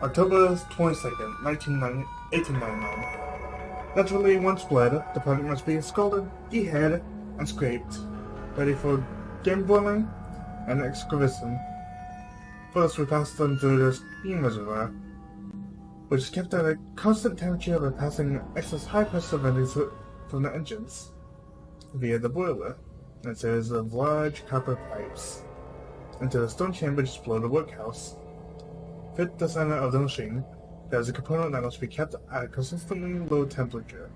October 22nd, 1899. Naturally, once bled, the product must be scalded, deheaded, and scraped, ready for game boiling and excavation. First, we pass them through the steam reservoir, which is kept at a constant temperature by passing excess high-pressure venting from the engines via the boiler and a series of large copper pipes into a stone chamber just below the workhouse. Fit the center of the machine, there is a component that must be kept at a consistently low temperature,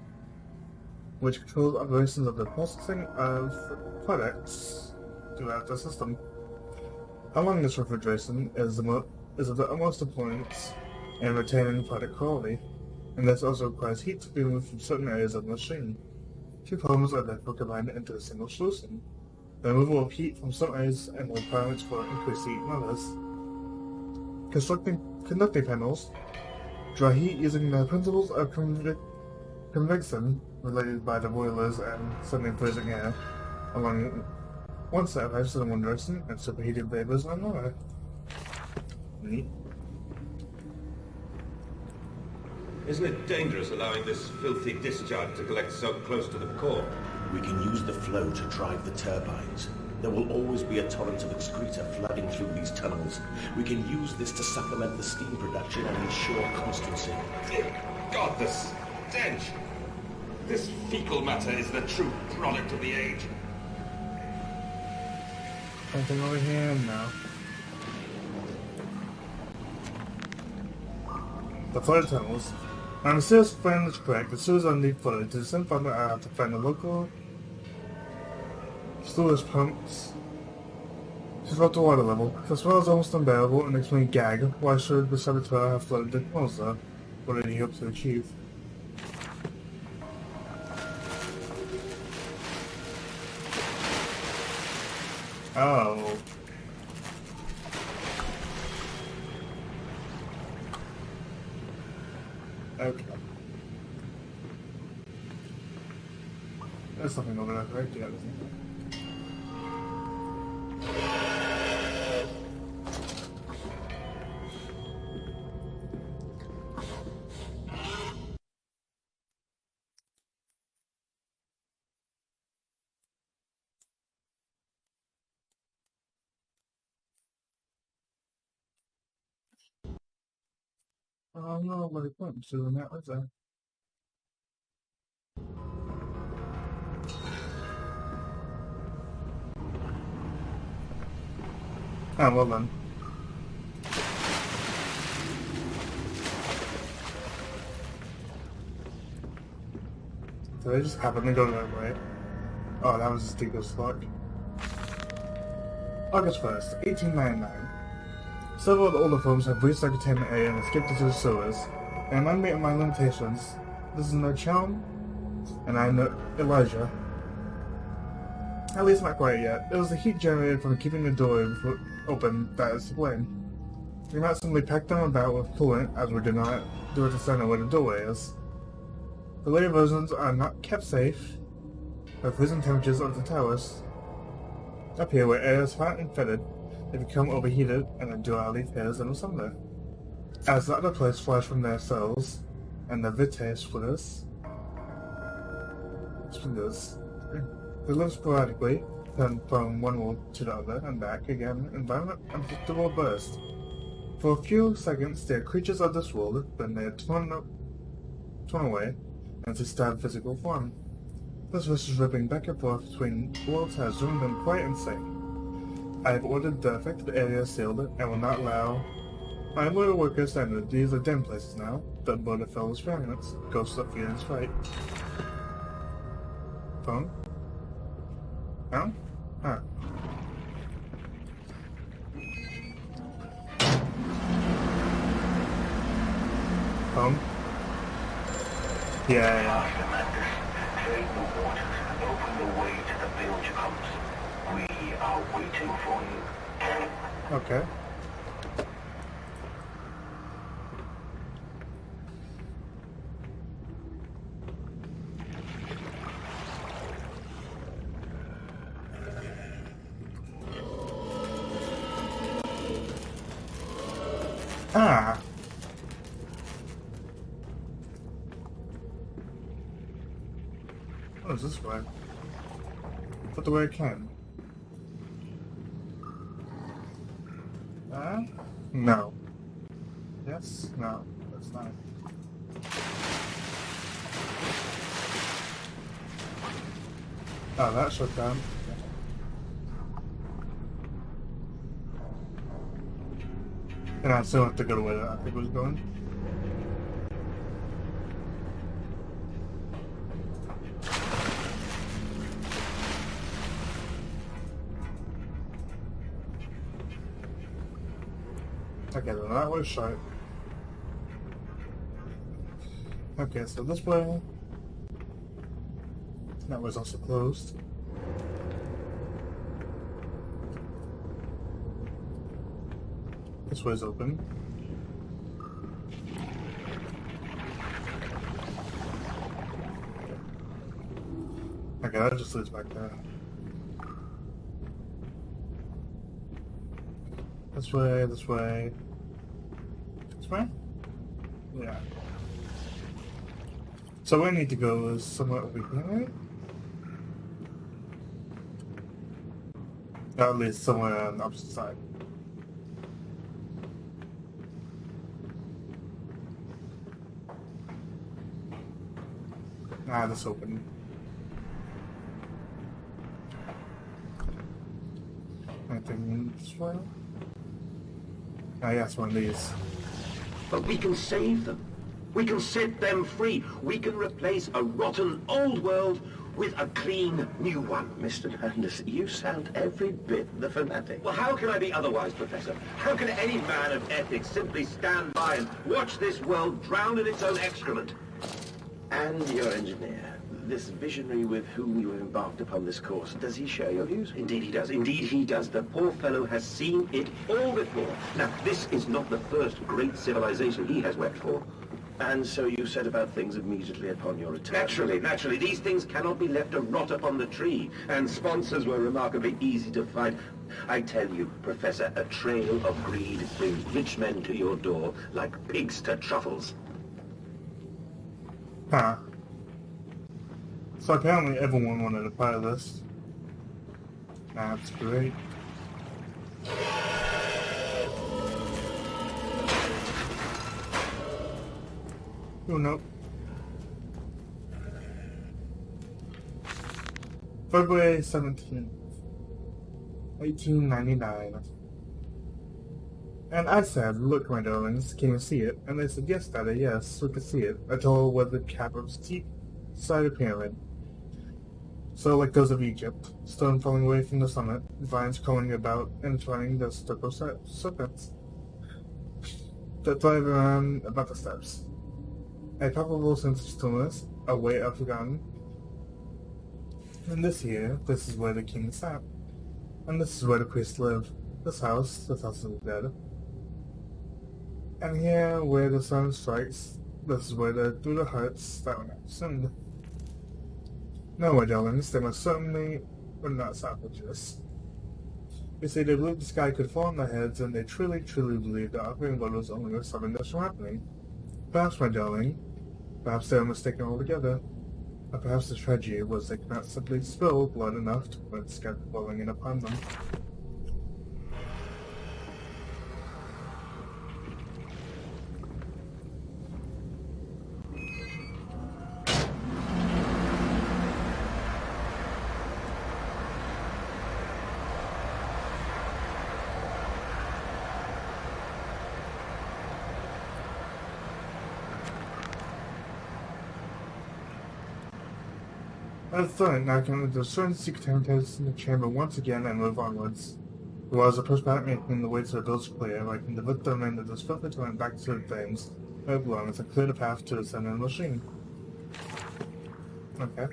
which controls operations of the processing of products throughout the system. How long this refrigeration is of the utmost importance in retaining product quality, and this also requires heat to be removed from certain areas of the machine. Two problems are therefore combined into a single solution: the removal of heat from some areas and the requirements for increased heat in others. Conducting panels draw heat using the principles of convection related by the boilers and sending freezing air along one set of pipes in one direction and superheated vapors in another. Neat. Isn't it dangerous allowing this filthy discharge to collect so close to the core? We can use the flow to drive the turbines. There will always be a torrent of excreta flooding through these tunnels. We can use this to supplement the steam production and ensure constancy. Dear God, the stench! This fecal matter is the true product of the age. Something over here now. The flooded tunnels. My mysterious friend is correct. The sewers are indeed flooded. To descend from it, I have to find the local sewage pumps to drop the water level. The smell is almost unbearable and makes me gag. Why should the saboteur have flooded the tunnels though? What did he hope to achieve? Oh. Okay. There's something over there, right? Yeah, there's nothing. Oh no, what it points to in that was that. Ah, well then. Did I just happen to go that way? Oh, that was a steep as fuck. August 1st, 1899. Several of the older firms have reached their containment area and escaped into the sewers, and remind me of my limitations. This is no Chelm, and I'm no Elijah. At least not quite yet. It was the heat generated from keeping the door open that is to blame. We might simply pack them about with coolant, as we do not do at the center where the doorway is. The later versions are not kept safe by freezing temperatures of the towers. Up here, where air is hot and fetid, they become overheated and the duality pairs in asunder. As the other plates flash from their cells, and the vitae splitters. They live sporadically, then from one wall to the other and back again in violent, unpredictable bursts. For a few seconds, they are creatures of this world, then they are torn away into stab physical form. This vicious ripping back and forth between worlds has driven them quite insane. I have ordered the affected area sealed and will not allow my loyal workers to enter. These are den places now, the abode of fellow experiments, ghosts of fear and spite. Phone? Oh? Huh. Phone? Yeah. Save the waters and open the way to the bilge pumps. We are waiting for you. Okay. Ah. What's this way? Put the way I can. No. Yes? No. That's not. Oh, that shut down. And I still have to go the way that I think it was going. Okay, then that was shut. Okay, so this way. That was also closed. This way's open. Okay, that just leads back there. This way, this way. This way? Yeah. So where I need to go is somewhere over here, right? Or at least somewhere on the opposite side. Ah, this open. Anything this way? Ah, yes, one of these. But we can save them. We can set them free. We can replace a rotten old world with a clean new one. Mr. Landis, you sound every bit the fanatic. Well, how can I be otherwise, Professor? How can any man of ethics simply stand by and watch this world drown in its own excrement? And your engineer, this visionary with whom you have embarked upon this course, does he share your views? Indeed he does. Indeed he does. The poor fellow has seen it all before. Now, this is not the first great civilization he has wept for. And so you set about things immediately upon your return? Naturally. These things cannot be left to rot upon the tree. And sponsors were remarkably easy to find. I tell you, Professor, a trail of greed brings rich men to your door like pigs to truffles. Huh. So apparently everyone wanted a part of this. That's great. Oh, nope. February 17th, 1899. And I said, "Look, my darlings, can you see it?" And they said, "Yes, Daddy, yes, we can see it." A tall weathered cap of steep-sided pyramid. So like those of Egypt, stone falling away from the summit, vines crawling about, entwining the stucco serpents that thrive around about the steps. A palpable sense of stillness, a weight I've forgotten. And this is where the king sat. And this is where the priests live. This house of the dead. And here, where the sun strikes, this is where through the hearts that were not sinned. No, my darlings, they most certainly were not savages. You see, they believed the sky could fall on their heads, and they truly believed that offering blood was only a sub-industrial happening. Perhaps, my darling, perhaps they were mistaken altogether. Or perhaps the tragedy was they could not simply spill blood enough to prevent scab falling in upon them. I thought now can the certain secret containers in the chamber once again and move onwards. While as a postman making the way to the bills clear, I can divert the remainder of this filthy time back to the flames where it belongs and clear the path to the center of the machine. Okay.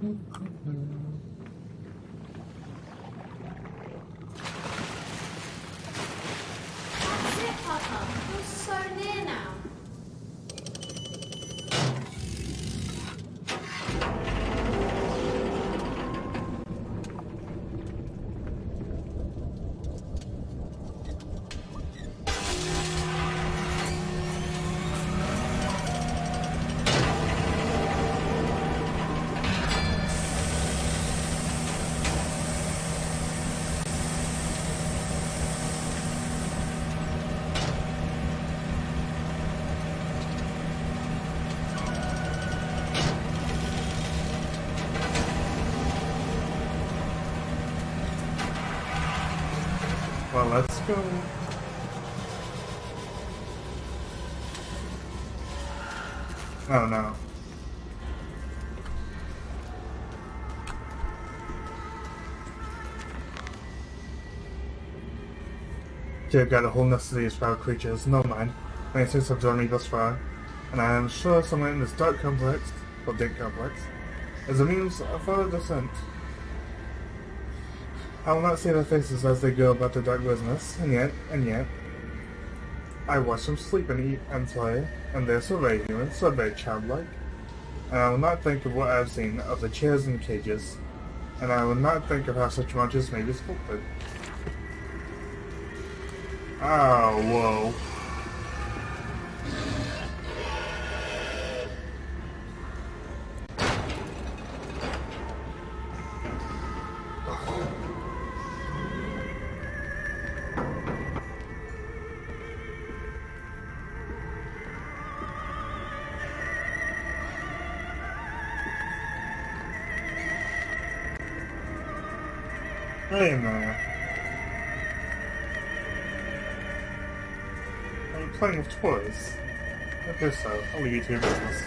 That's it, Papa. We're so near now. Well, let's go. Oh no. Dear God, a whole nest of these foul creatures. No mind. My instincts have drawn me thus far, and I am sure somewhere in this dark complex, or dim complex, is a means of our descent. I will not see their faces as they go about their dark business, and yet, I watch them sleep and eat and play, and they are so very human, so very childlike. And I will not think of what I have seen of the chairs and cages, and I will not think of how such monsters may be sculpted. Oh, whoa. Hey man. Are you playing with toys? I guess so. I'll leave you to your business.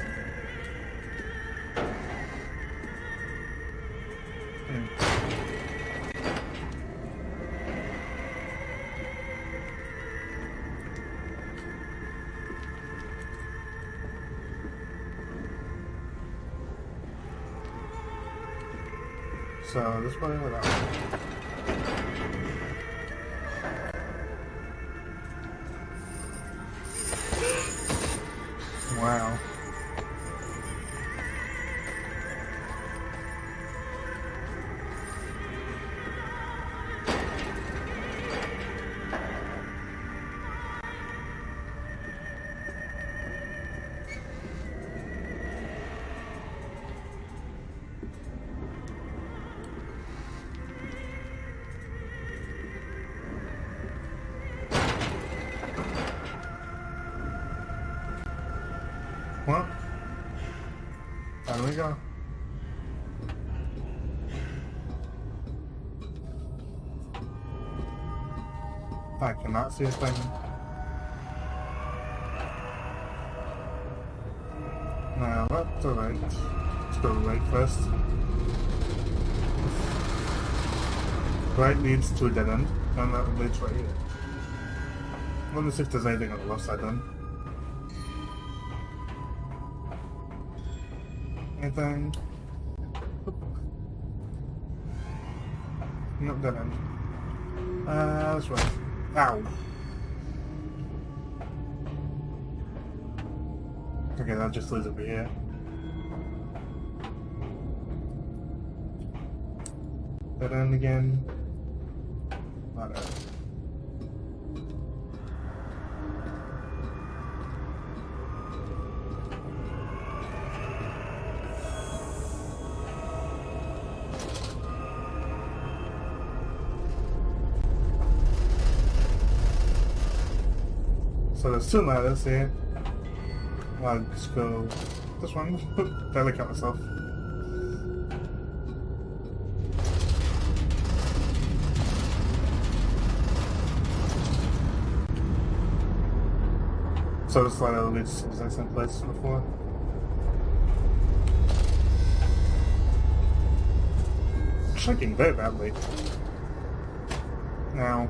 So, this way or that way? Wow. Well, there we go. I cannot see a thing. Now, left or right? Let's go right first. Right leads to a dead end, and that leads right here. I wonder if there's anything on the left side then. Anything? Nope, dead end. That's right. Ow! Okay, that just leads over here. Dead end again. Not it. So there's two ladders here. I'll just go this one. Barely count myself. So this ladder leads to the exact same place as before. Shaking very badly. Now.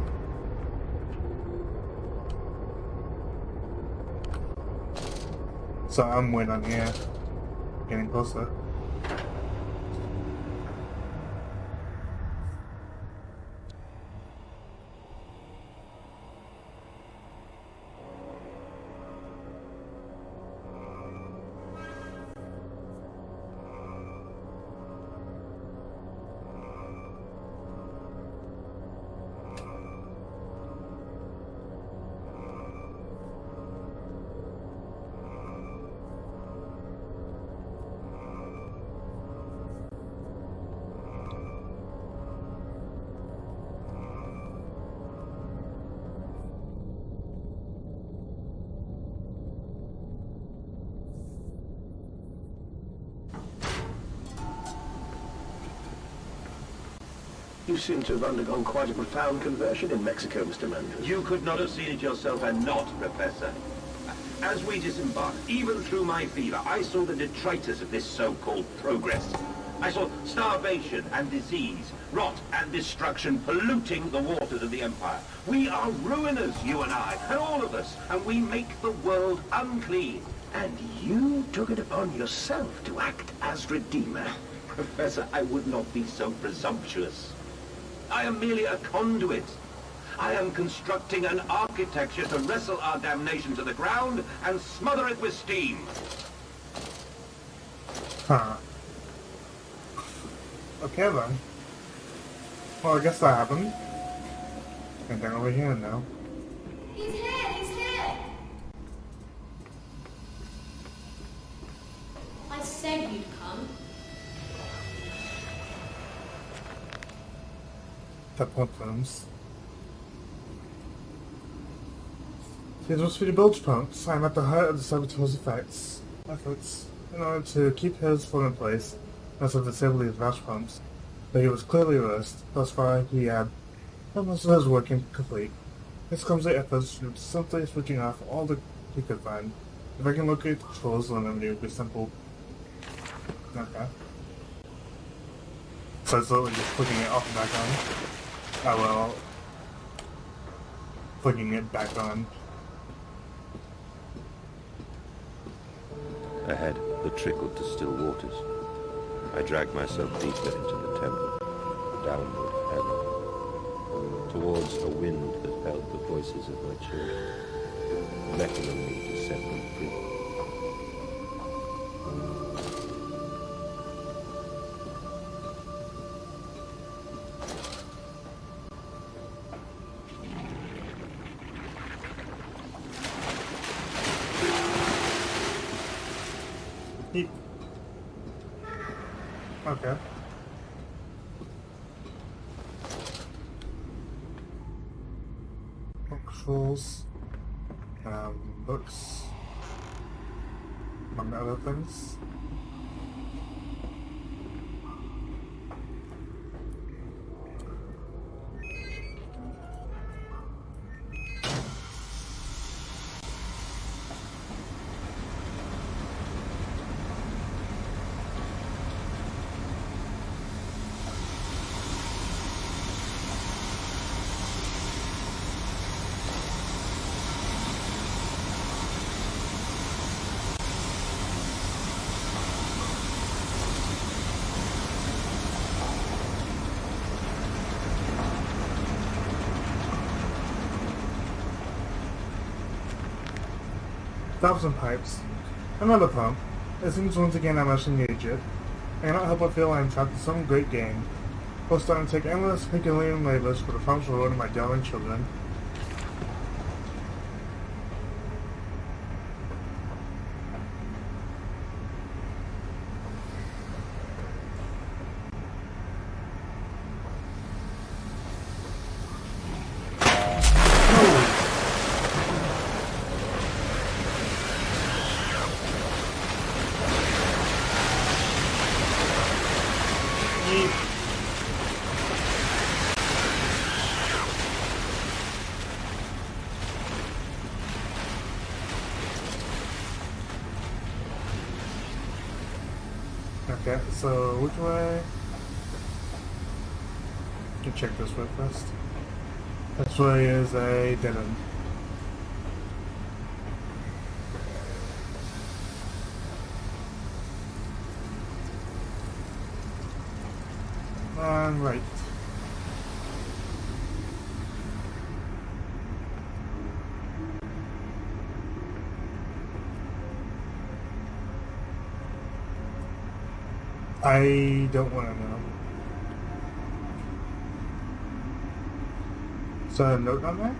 So I'm waiting on here, getting closer. You seem to have undergone quite a profound conversion in Mexico, Mr. Mendes. You could not have seen it yourself and not, Professor. As we disembarked, even through my fever, I saw the detritus of this so-called progress. I saw starvation and disease, rot and destruction polluting the waters of the Empire. We are ruiners, you and I, and all of us, and we make the world unclean. And you took it upon yourself to act as Redeemer. Professor, I would not be so presumptuous. I am merely a conduit. I am constructing an architecture to wrestle our damnation to the ground and smother it with steam. Huh. Okay then. Well, I guess that happened. And then over here now. He's here! He's here! I said you'd come. That pump rooms. These must be the bilge pumps. I'm at the heart of the saboteur's efforts in order to keep his foot in place as of disabling his vash pumps. But he was clearly reversed. Thus far, he had most of his work complete. His clumsy efforts were simply switching off all that he could find. If I can locate the controls, then it would be simple. Okay. So it's literally just flicking it off and back on. Oh well. Flicking it back on. Ahead, the trickle to still waters. I dragged myself deeper into the temple, downward ever, towards a wind that held the voices of my children, beckoning me to set them free. Okay. Controls, books, among other things. Stops and pipes. Another pump. It seems once again I must engage it. I cannot help but feel I am trapped in some great game. I'll start to take endless Herculean labors for the pumps will ruin my darling children. Okay, so which way? You can check this way first. This way is a dead end. And right. I don't want to know. Is there a note on there?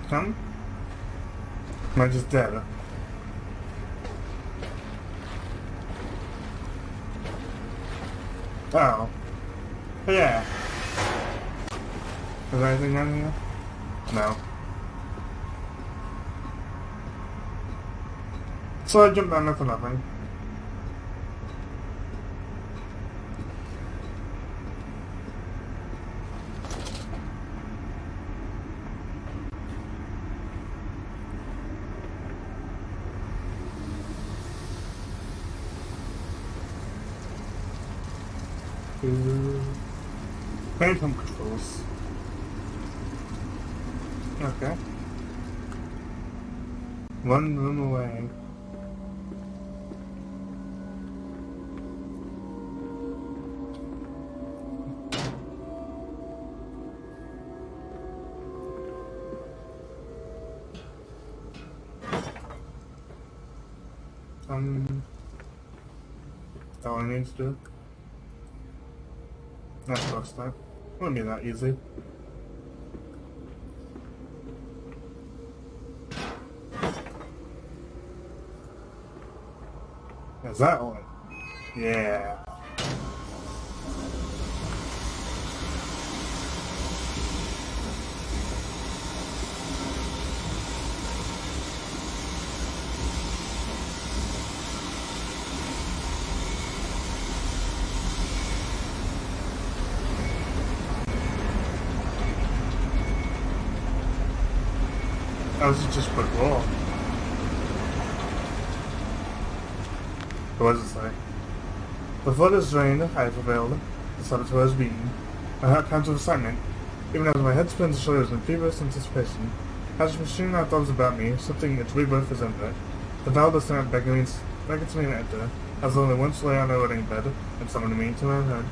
Come? Am I just dead? Oh. Yeah. Is there anything on here? No. So I jumped down there for nothing. Phantom controls. Okay. Run them away. That all I need to do. That's first time. Wouldn't be that easy. Is that one? Yeah. That was just quick roll. What does it say? Before this rain, I prevailed. The saboteur is beaten. My heart counts with excitement, even as my head spins and shoulders in feverish anticipation. As the machine now thoughts about me, something its rebirth is imminent. The valve does not beckons me to enter, as only once lay on a wedding bed, and summoned me to my head.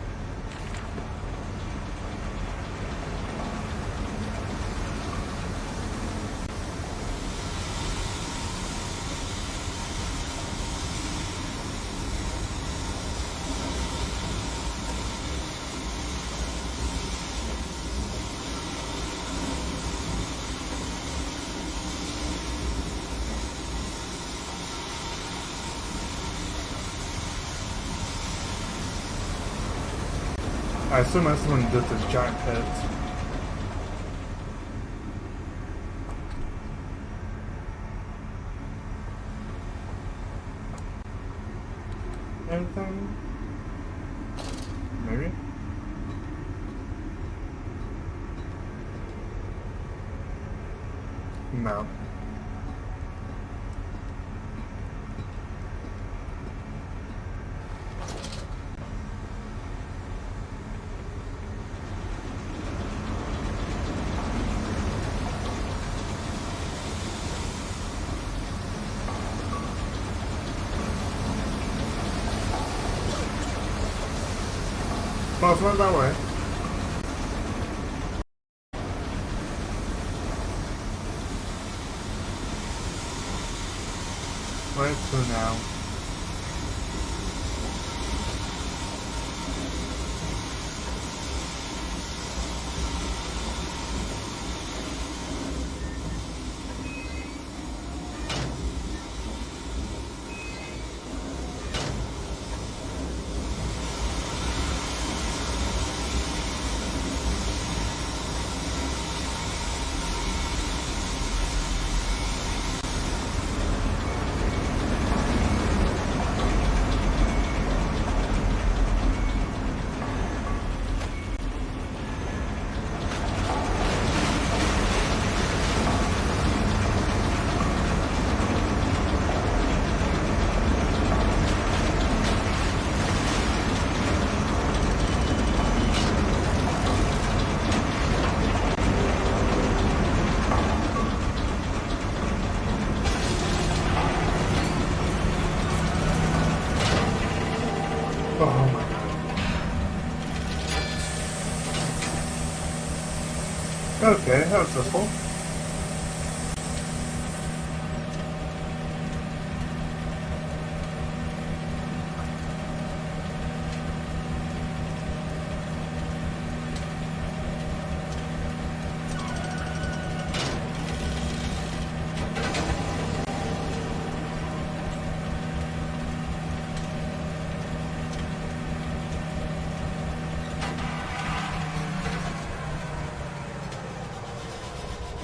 I assume that's the one who does this giant pit. Anything? Maybe? No. Well, it's not that way. Right through now. Oh my god. Okay, that was simple.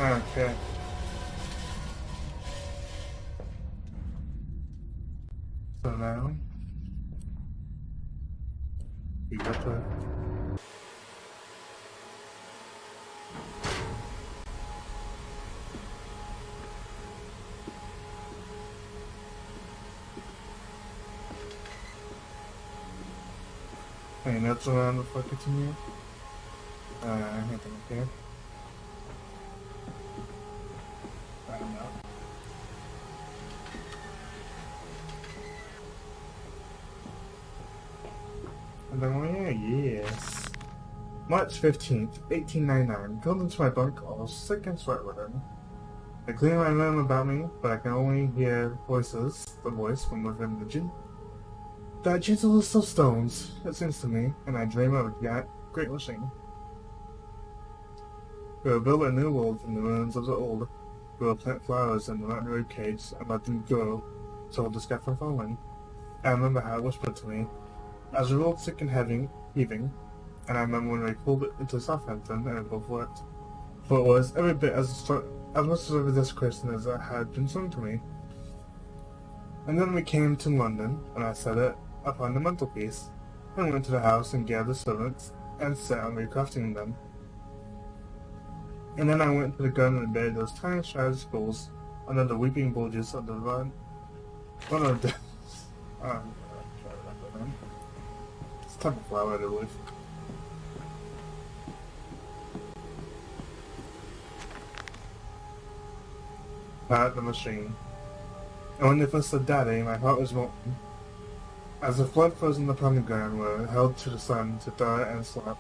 Okay. So now, we got the... Any notes around before I continue? Anything up here? I don't know. And then, oh yeah, yes. March 15th, 1899. Called into my bunk, all sick and sweat-ridden. I clean my room about me, but I can only hear voices, the voice from within the gym. That gentle list of stones, it seems to me, and I dream of a great machine. We will build a new world from the ruins of the old. We will plant flowers in the mountain road caves and let them grow to hold the sky from falling. I remember how it whispered to me, as we rolled sick and heaving, and I remember when we pulled it into Southampton and it both worked. For it was every bit as much of a desecration as it had been sung to me. And then we came to London, and I set it upon the mantelpiece, and went to the house and gathered the servants, and set on recrafting them. And then I went to the garden and buried those tiny shrouded skulls under the weeping bulges of the vine. One of the it's a type of flower, I believe. Not the machine. And when they first said Daddy, my heart was molten. As the flood frozen upon the ground were held to the sun to die and slap.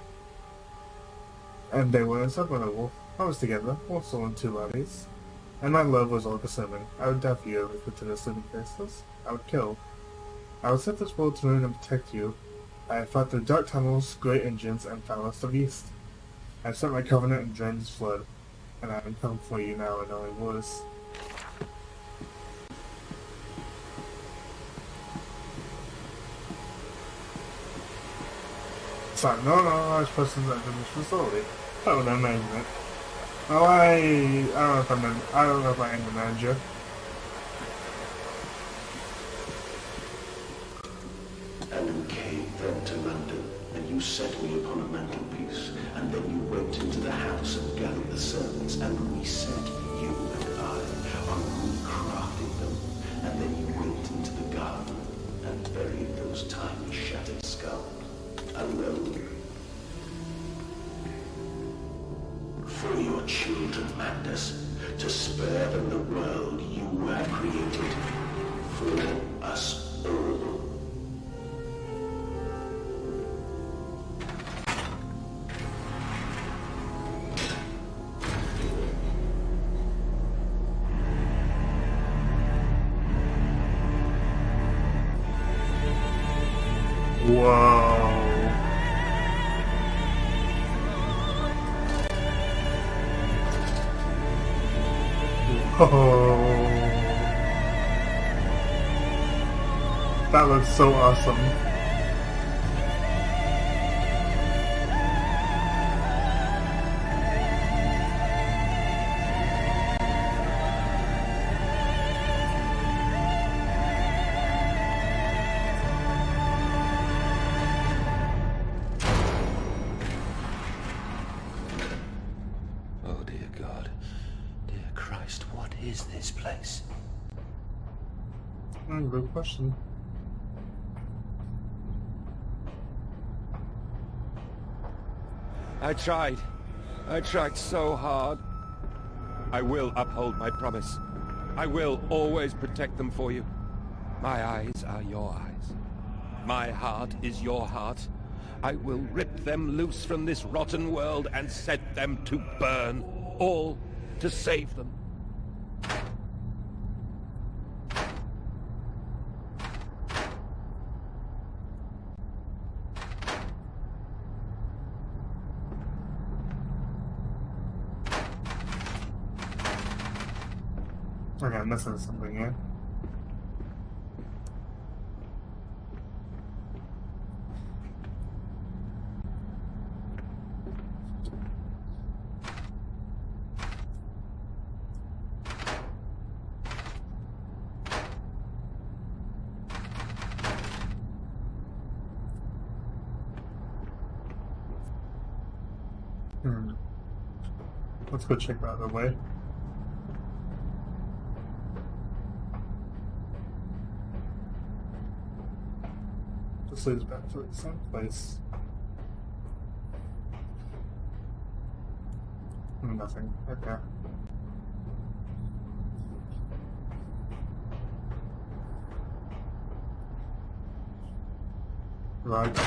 And they were inseparable. I was together, one soul and two bodies. And my love was all consuming. I would die for you if we put to the sleeping faceless. I would kill. I would set this world to ruin and protect you. I have fought through dark tunnels, great engines, and foulest of east. I have set my covenant and drained this flood. And I am come for you now in only words. Sorry, no, I was supposed to do this facility. That would have made it. Well, I don't know if I am the manager. And you came then to London, and you set me upon a mantelpiece, and then you went into the house and gathered the servants, and reset you and I on recrafting them, and then you went into the garden and buried those tiny shattered skulls. Alone. For your children, Mandus, to spare them the world you have created. For us all. Whoa. Oh, that looks so awesome. Oh dear God. Dear Christ, what is this place? Good question. I tried so hard. I will uphold my promise. I will always protect them for you. My eyes are your eyes. My heart is your heart. I will rip them loose from this rotten world and set them to burn. All to save them. Okay, I'm missing something here. Hmm. Let's go check that other way. This leads back to the same place. Nothing. Okay. Right.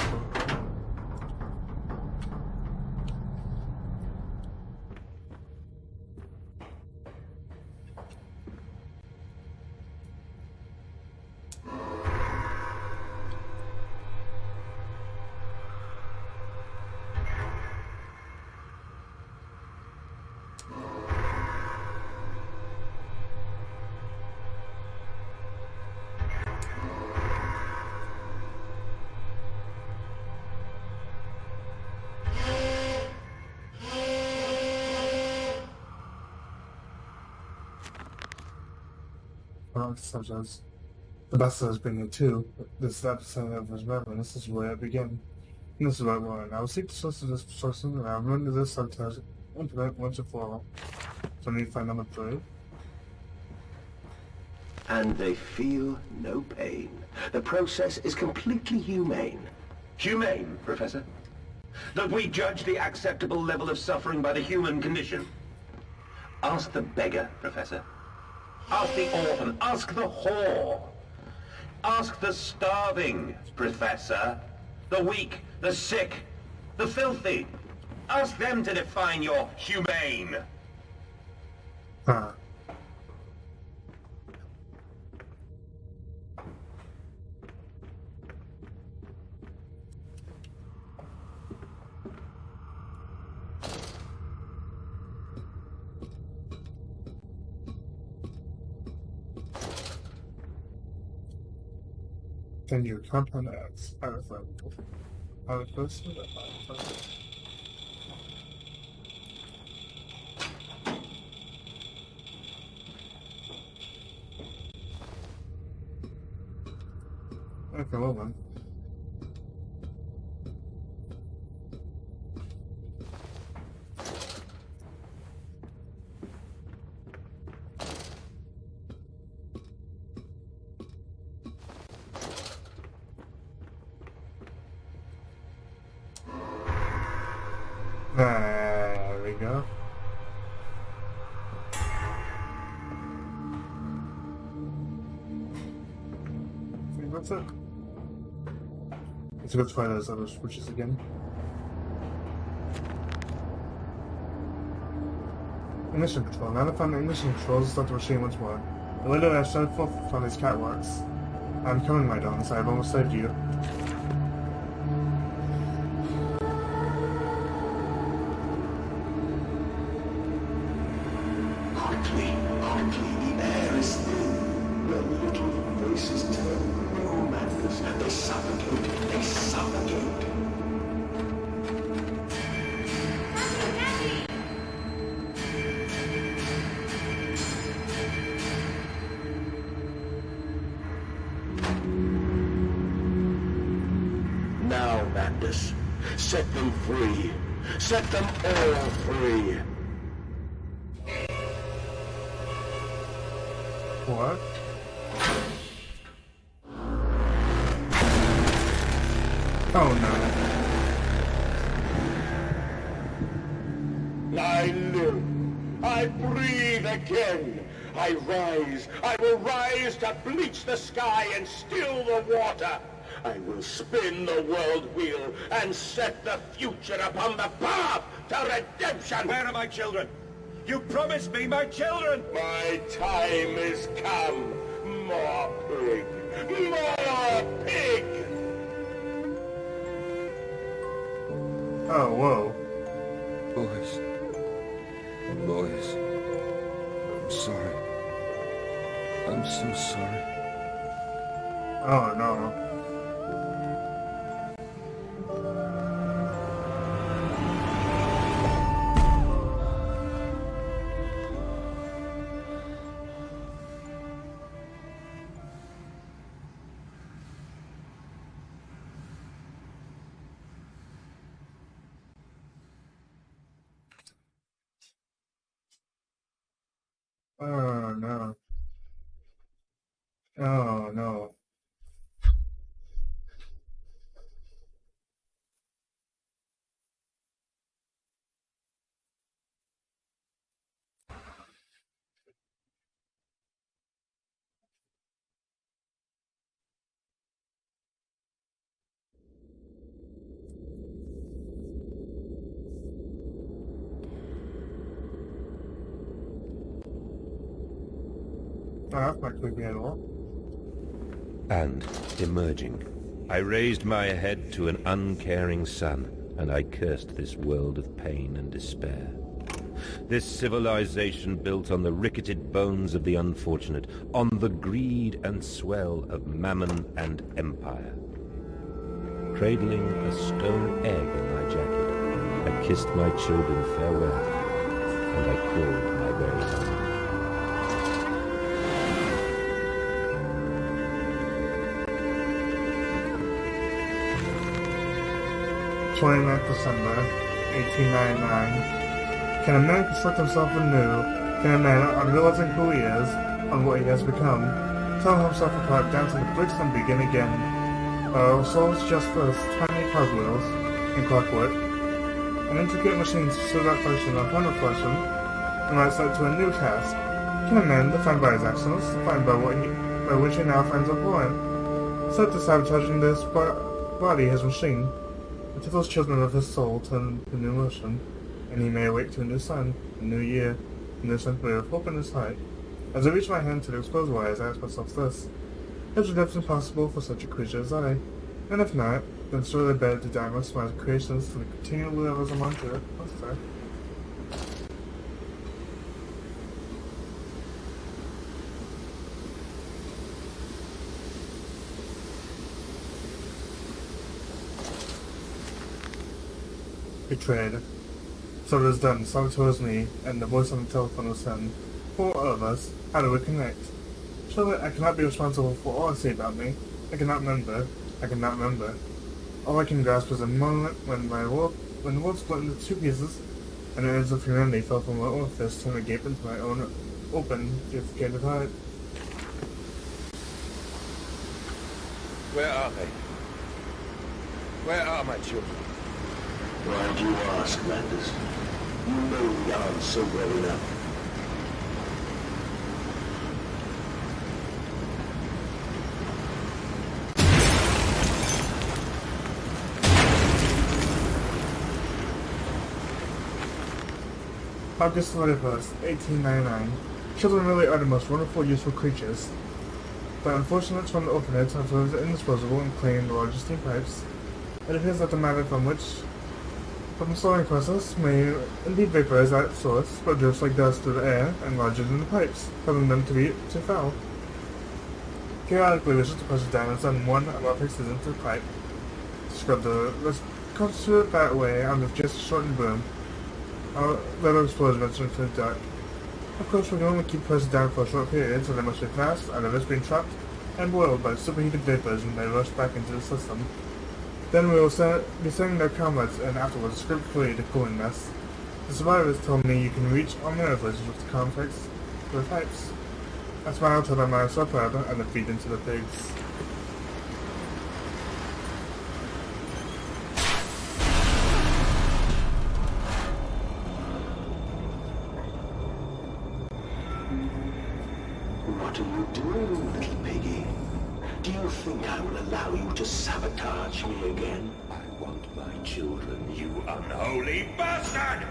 Well, such as the best has been here too. This episode of his memory, this is where I begin. And this is where I want. I will seek the source of this person, and I will run to this subtext infinite once and for all. So I need to find number 3. And they feel no pain. The process is completely humane. Humane, Professor? That we judge the acceptable level of suffering by the human condition. Ask the beggar, Professor. Ask the orphan. Ask the whore. Ask the starving, Professor. The weak, the sick, the filthy. Ask them to define your humane. Then your compound X out of that. Out of this. Okay, well then. There we go. I think that's it. Let's go try those other switches again. Ignition control. Now that I found the ignition controls, start the machine once more. The window I've shut forth from these catwalks. I'm coming, my darlings. I have almost saved you. Quickly, the air is thin. The little voices turn no madness. They suffocate, they suffocate. Now, madness, set them free. Set them all free. What? Oh no. I live. I breathe again. I rise. I will rise to bleach the sky and still the water. I will spin the world wheel and set the future upon the path to redemption. Where are my children? You promised me my children! My time is come. More pig. More pig. Oh, whoa. Boys. Boys. I'm sorry. I'm so sorry. Oh no. Oh no. Oh no. Oh, that's not creepy at all. And, emerging, I raised my head to an uncaring sun, and I cursed this world of pain and despair. This civilization built on the ricketed bones of the unfortunate, on the greed and swell of mammon and empire. Cradling a stone egg in my jacket, I kissed my children farewell, and I crawled my very own. 29th December, 1899. Can a man construct himself anew? Can a man, on realizing who he is, on what he has become, tell himself apart down to the bricks and begin again? Are our souls just first tiny cogwheels in clockwork, an intricate machine so that function upon reflection, and lights out to a new task? Can a man, defined by his actions, defined by which he now finds abhorrent, set to sabotaging this body, his machine, until those children of his soul turn to new motion, and he may awake to a new sun, a new year, a new century of hope in his heart? As I reach my hand to the exposed wires, I ask myself this: is redemption possible for such a creature as I? And if not, then surely better to die amongst my creations to the continual levels of mantra. What's that? Betrayed. So it is done. Saboteur is me, and the voice on the telephone was him. For all of us, how do we connect? Surely I cannot be responsible for all I say about me. I cannot remember. All I can grasp is a moment when the world split into two pieces, and the ends of humanity fell from my own fist and gaped into my own open, defecated heart. Where are they? Where are my children? Why do you ask, Landers? You know the answer well enough. August 21st, 1899. Children really are the most wonderful, useful creatures. The unfortunates from the orphanage have proved indisposable in cleaning the largest steam pipes. It appears that the matter from the slowing process may indeed vaporize at source, but drifts like dust through the air and lodges in the pipes, causing them to be too foul. Periodically wishes to push it down and send one of our fixes into the pipe to scrub the constitute that way under just a shortened broom. Our little explosion ventured into the dark. Of course, we can only keep pressing down for a short period, so they must be fast, out of risk being trapped and boiled by superheated vapors when they rush back into the system. Then we will be sending their comrades and afterwards script free to cooling nest. The survivors told me you can reach all manner of places with the conflicts to the pipes. I smiled till them I was so proud and then feed into the pigs. What are you doing, little piggy? Do you think I will allow you to sabotage me again? I want my children, you unholy bastard!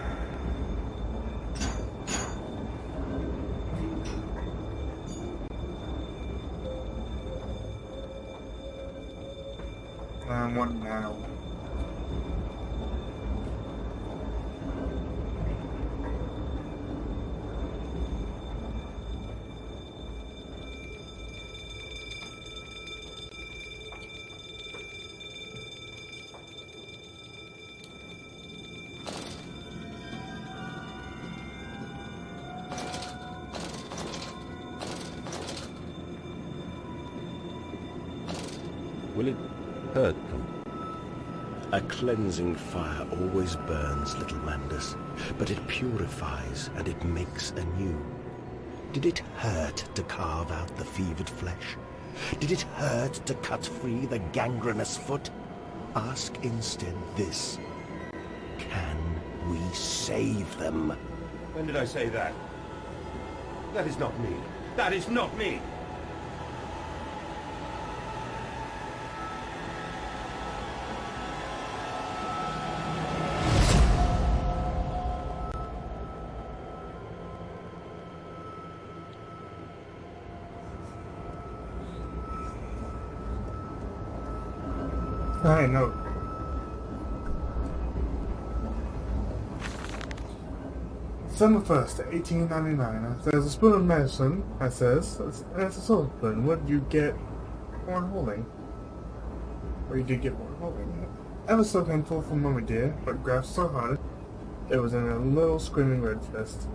What now? Will it hurt them? A cleansing fire always burns, little Mandus, but it purifies and it makes anew. Did it hurt to carve out the fevered flesh? Did it hurt to cut free the gangrenous foot? Ask instead this. Can we save them? When did I say that? That is not me. That is not me! I know. December 1st, 1899. There's a spoon of medicine, I says, and it's a silver spoon. What did you get born holding? Or you did get born holding. Ever so painful for Mummy dear, but grasped so hard, it was in a little screaming red fist.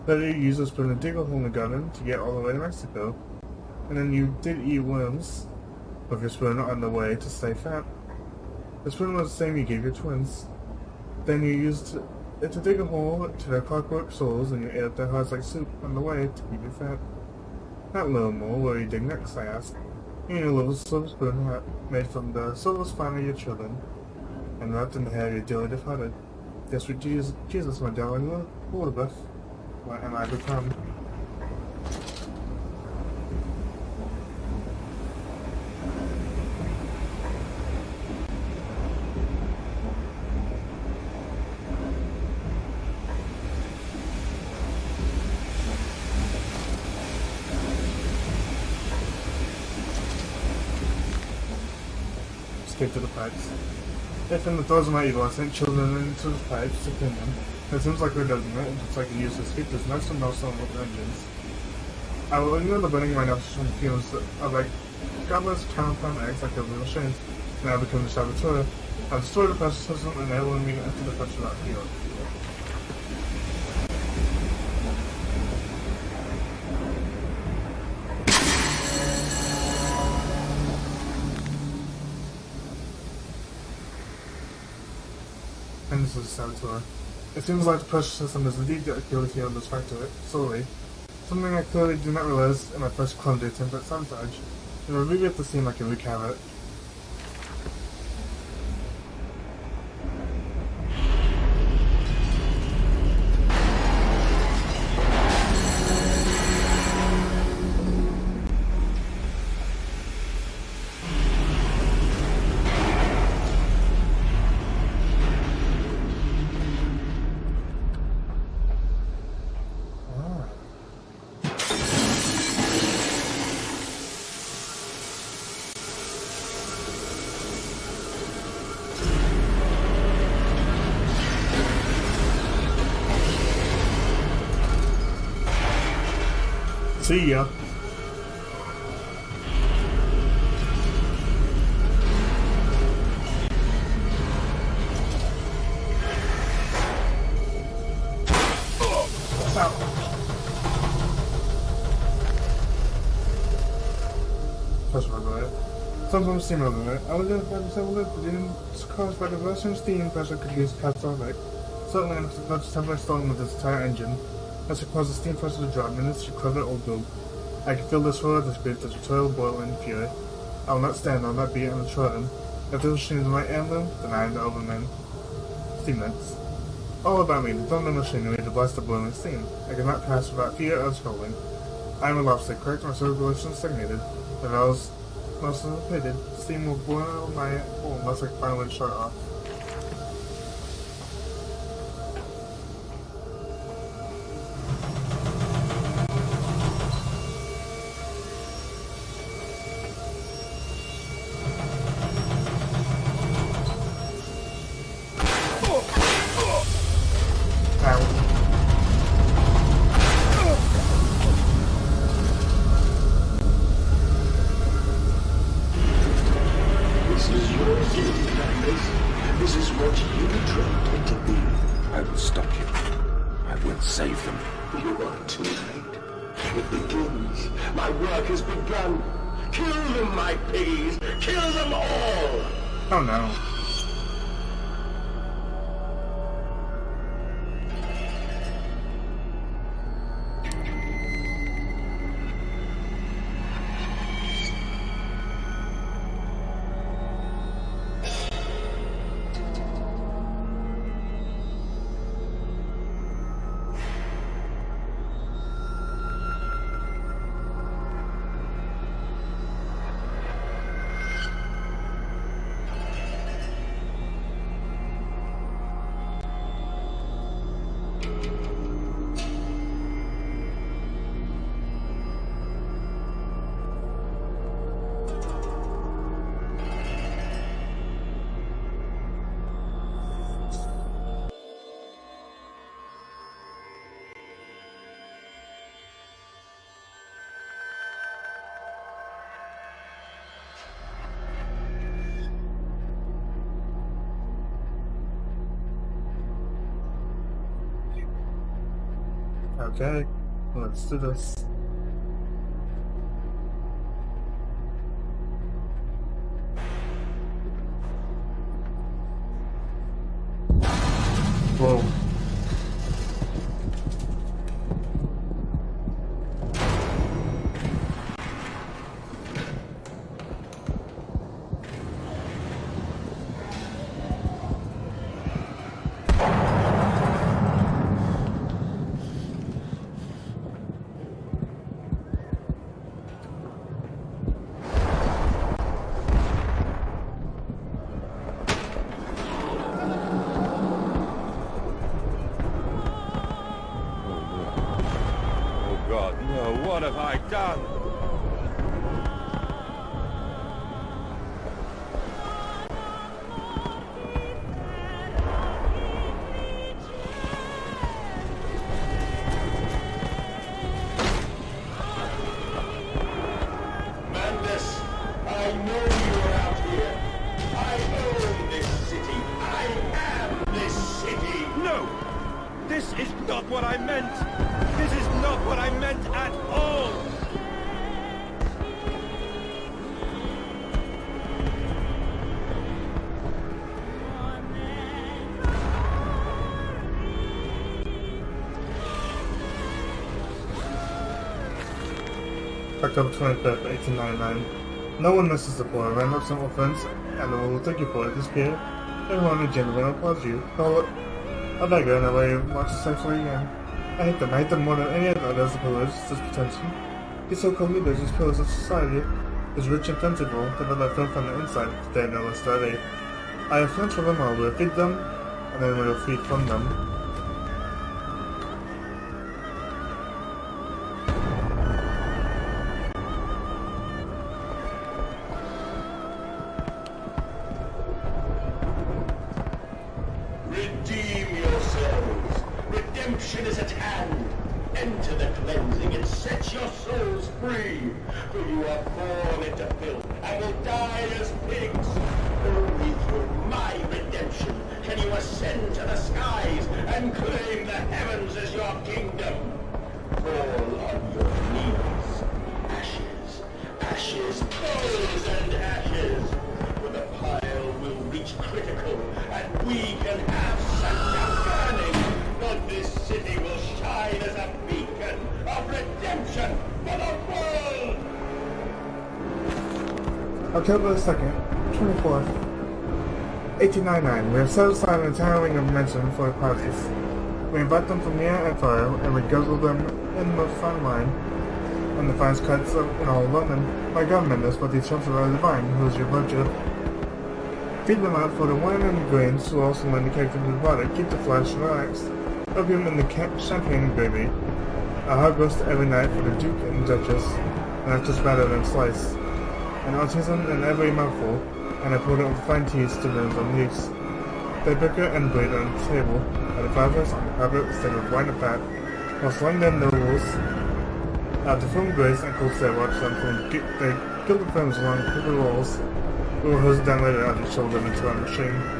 Later you used a spoon to dig a hole in the garden to get all the way to Mexico. And then you did eat worms with your spoon on the way to stay fat. The spoon was the same you gave your twins. Then you used it to dig a hole to their clockwork souls, and you ate up their hearts like soup on the way to keep you fat. That little more, where you dig next, I asked. You need a little silver spoon made from the silver spine of your children, and wrapped in the hair of your dearly departed. Yes, sweet Jesus, my darling Elizabeth, what am I become? Escape to the pipes. If in the throes of my evil I sent children into the pipes to pin them, it seems like we're doing it, and it's like a use to escape this next and most on with vengeance. I will ignore the burning of my nose from the fumes of like godless compound eggs like a little machines, and I will become the saboteur. I'll destroy the precious system and enabling me to enter the country without fear. And this is a saboteur. It seems like the pressure system is indeed the ability of this factor solely. Something I clearly do not realize in my first clumsy attempt at sabotage. It will really have to seem like a wreak havoc. See ya. First of all, sometimes steam over. I was identified as several liquids caused by the Russian steam pressure produced catastrophic. Certainly, if the temporary storm with this entire engine, as it caused the steam pressure to drop, and this should cover old globe. I can feel this horror, this grief, this betrayal boil in fury. I will not stand, I will not be untrodden. If this machine is my anthem, then I am the overman. Steam nets. All about me, the thunder machinery, the blast of boiling steam. I cannot pass without fear of scalding. I am a lobster, correct? My circulation stagnated. The valves must have pitted. Steam will boil my hole unless I finally shut off. This is what you dreamt it to be. I will stop you. I will save them. You are too late. It begins. My work has begun. Kill them, my piggies. Kill them all. Oh no. Okay, let's do this. Whoa. Oh God, no, what have I done? Mandus, I know you're out here. I own this city. I am this city. No! This is not what I meant! This is not what I meant at all! October 25th, 1899. No one misses the point. Random simple friends, and the will take you for it. Disappear. Everyone in general will applaud you. I'll beggar in a way of watch the sexually again. I hate them more than any other others of pillars, this pretension. These so-called leaders, these pillars of society, is rich and plentiful, develop filth on the inside, they know less study. I have plans for them all, we'll feed them, and then we'll feed from them. Redeem yourselves. Redemption is at hand. Enter the cleansing and set your souls free. For you are born into filth and will die as pigs. Only through my redemption can you ascend to the skies and claim the heavens as your kingdom. Fall on your knees. Ashes, ashes, bones and ashes. For the pile will reach critical, and we can have Santa burning. But this city will shine as a beacon of redemption for the world! October 2nd, 24th, 1899. We have set aside an entire wing of mention for the parties. We invite them from near and far, and we guzzle them in the fine wine and the finest cuts in all London. My government is but these chumps are divine, who is your virtue. Feed them out for the wine and the grains, who also lend the character to the body. Keep the flesh relaxed. Opium in the champagne and gravy. A hog roast every night for the Duke and Duchess, and after battered and sliced. An artisan in every mouthful, and I put it with fine teas to rinse on use. They bicker and bleed on the table, and the flowers on the carpet stained with wine and fat, while slung their nobles out to film grace and cold stare watch them from they kill the films along crooked walls. We will hose it down later and shoulder them into our machine.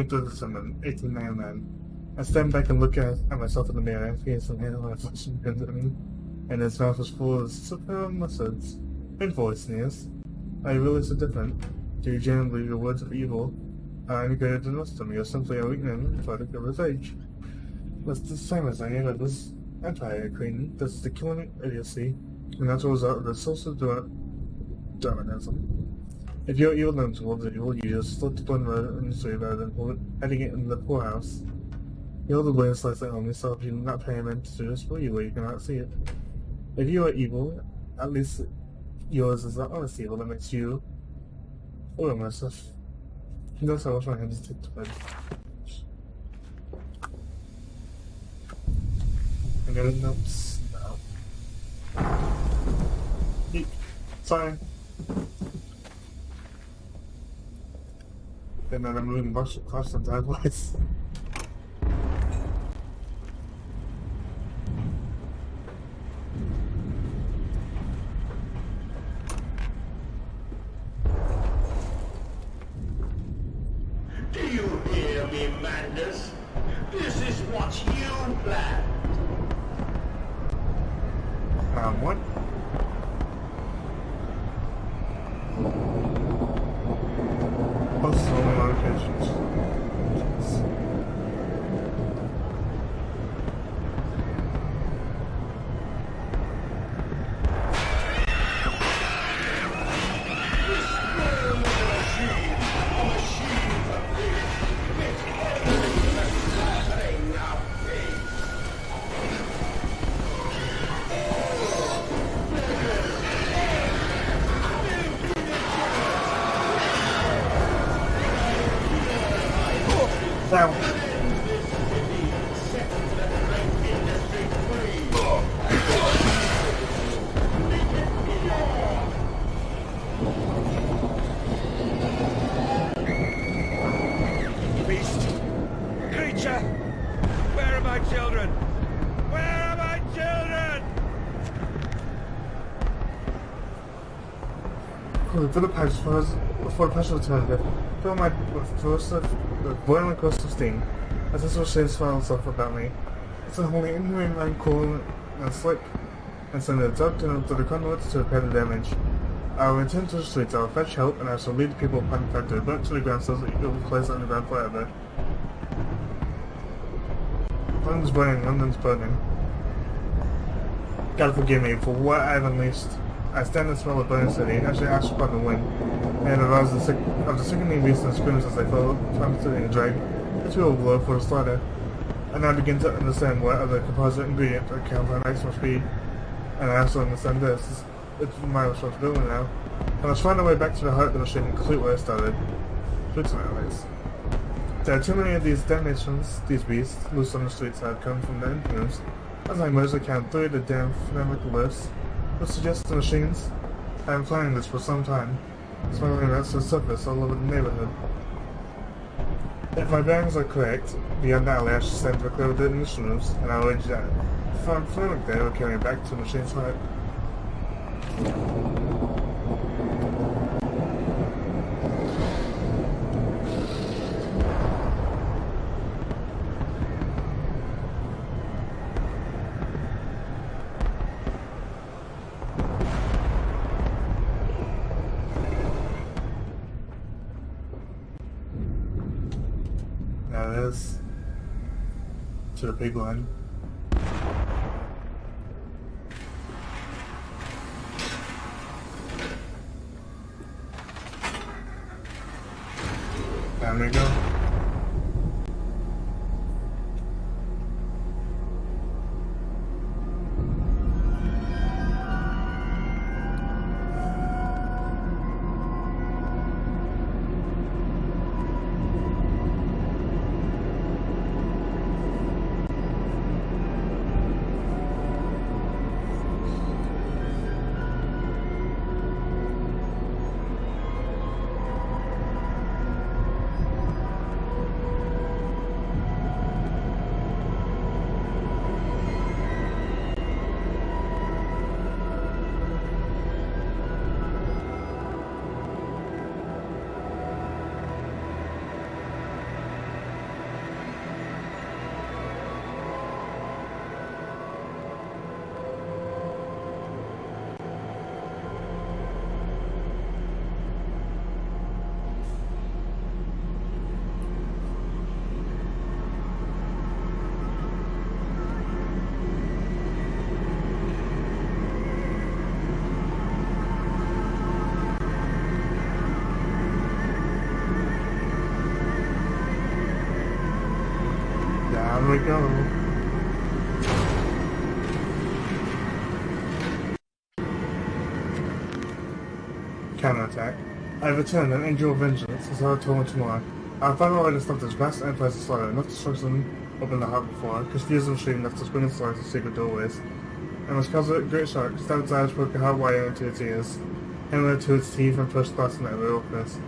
December 1899. I stand back and look at myself in the mirror and feel some hair reflection into me, and his mouth was full of super mustards. Painful, he sneers. Are you really so different? Do you genuinely believe your words of evil are any greater than most of them? You're simply a weakling product of his age. That's the same as any of this empire, Queen. This is the killing idiocy, and that's a result of the social Darwinism. If you're evil and towards evil, you just slip to blend the industry rather than heading it in the poorhouse. You're the blame slice at home yourself if you're not paying men to do this for you where you cannot see it. If you are evil, at least yours is the honest evil that makes you or myself. Notice how I wash my hands and take to bed. I got a notes now. Eek. Sorry. And then I'm moving across the driveways. Do you hear me, Madness? This is what you planned. What? Oh, so many locations. Down. Beast! Creature! Where are my children? Where are my children? For the patch, before the partial alternative, fill my with boiling crust of steam, as this will Shane's final stuff about me. It's a wholly inhumane man cool and slick, and send a dog to the conduits to repair the damage. I will return to the streets, I will fetch help, and I shall lead the people upon the factory burnt to the ground so that it will be placed underground forever. London's burning. God forgive me for what I have unleashed. I stand and smell the burning city, actually ash upon the wind, and arouse the sickening beasts and screams as they fall, constantly and drag the two overload for the slaughter. And I begin to understand what other composite ingredient or compound X must be, and I also understand this. It's my responsibility now. I must find a way back to the heart of the machine and complete where I started. Switzerland, at least. There are too many of these damnations, these beasts, loose on the streets that have come from the influence. As I merge, I count 3 of the damn phonemic lists, which suggests the machines. I am planning this for some time, smuggling rats to the surface all over the neighborhood. If my bearings are correct, beyond the alley I should stand to clear the ignition rooms, and I'll arrange that. If I'm phonemic there, will carry me back to the machine's heart. Now it is to the big one. There we go. Down we go. Counterattack. I have returned an angel of vengeance as I told tomorrow. I found a way to stop this vast enterprise of slaughter, enough destruction open the heart before, confused and machine enough to spin its lights in secret doorways. And must cause a great shark, stabbed its eyes, broke a hot wire into its ears, hammered it to its teeth, and pushed thoughts in every orifice.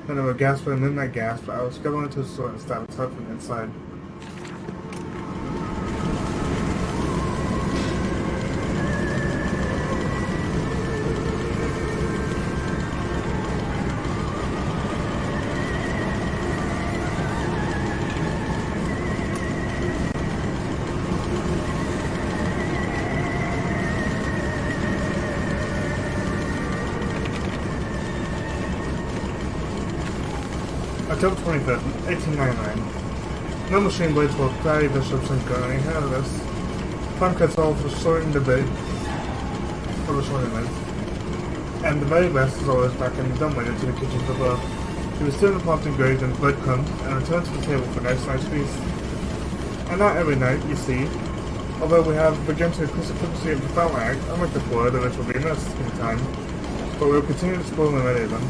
Then it would gasp a midnight gasp, but I would scuttle into its sword and stab its heart from the inside. October 25th, 1899. No machine blades will carry bishops and going ahead of us. Time cuts all for sorting the bait for the sorting length. And the very best is always back in the dumbwaiter to the kitchen below. He was still in the pot engraved in breadcrumbs and returned to the table for next night's feast. And not every night, you see. Although we have begun to appreciate the foul act, unlike the poor, the rich will be missed in time. But we will continue to spoil them many of them.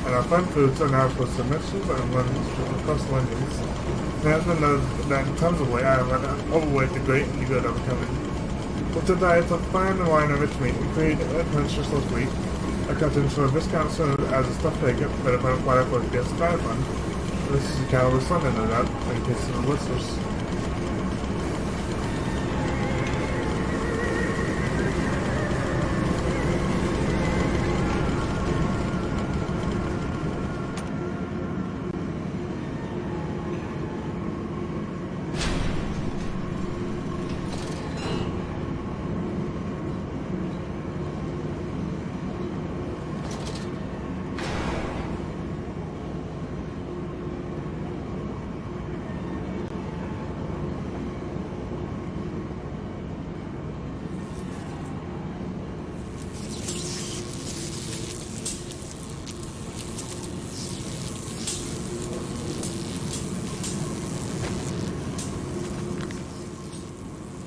And our fine foods are now for submissions and runs across the Londons. It has been noted that in tons of weight I have overweight the great and the good overcoming. With the diet of fine and wine and rich meat, we create a punch last week. I cut into a viscount soon as a stuffed egg, but if I'm quite afford to get started on. This is a kind of a Sunday, no doubt, in case of the listeners.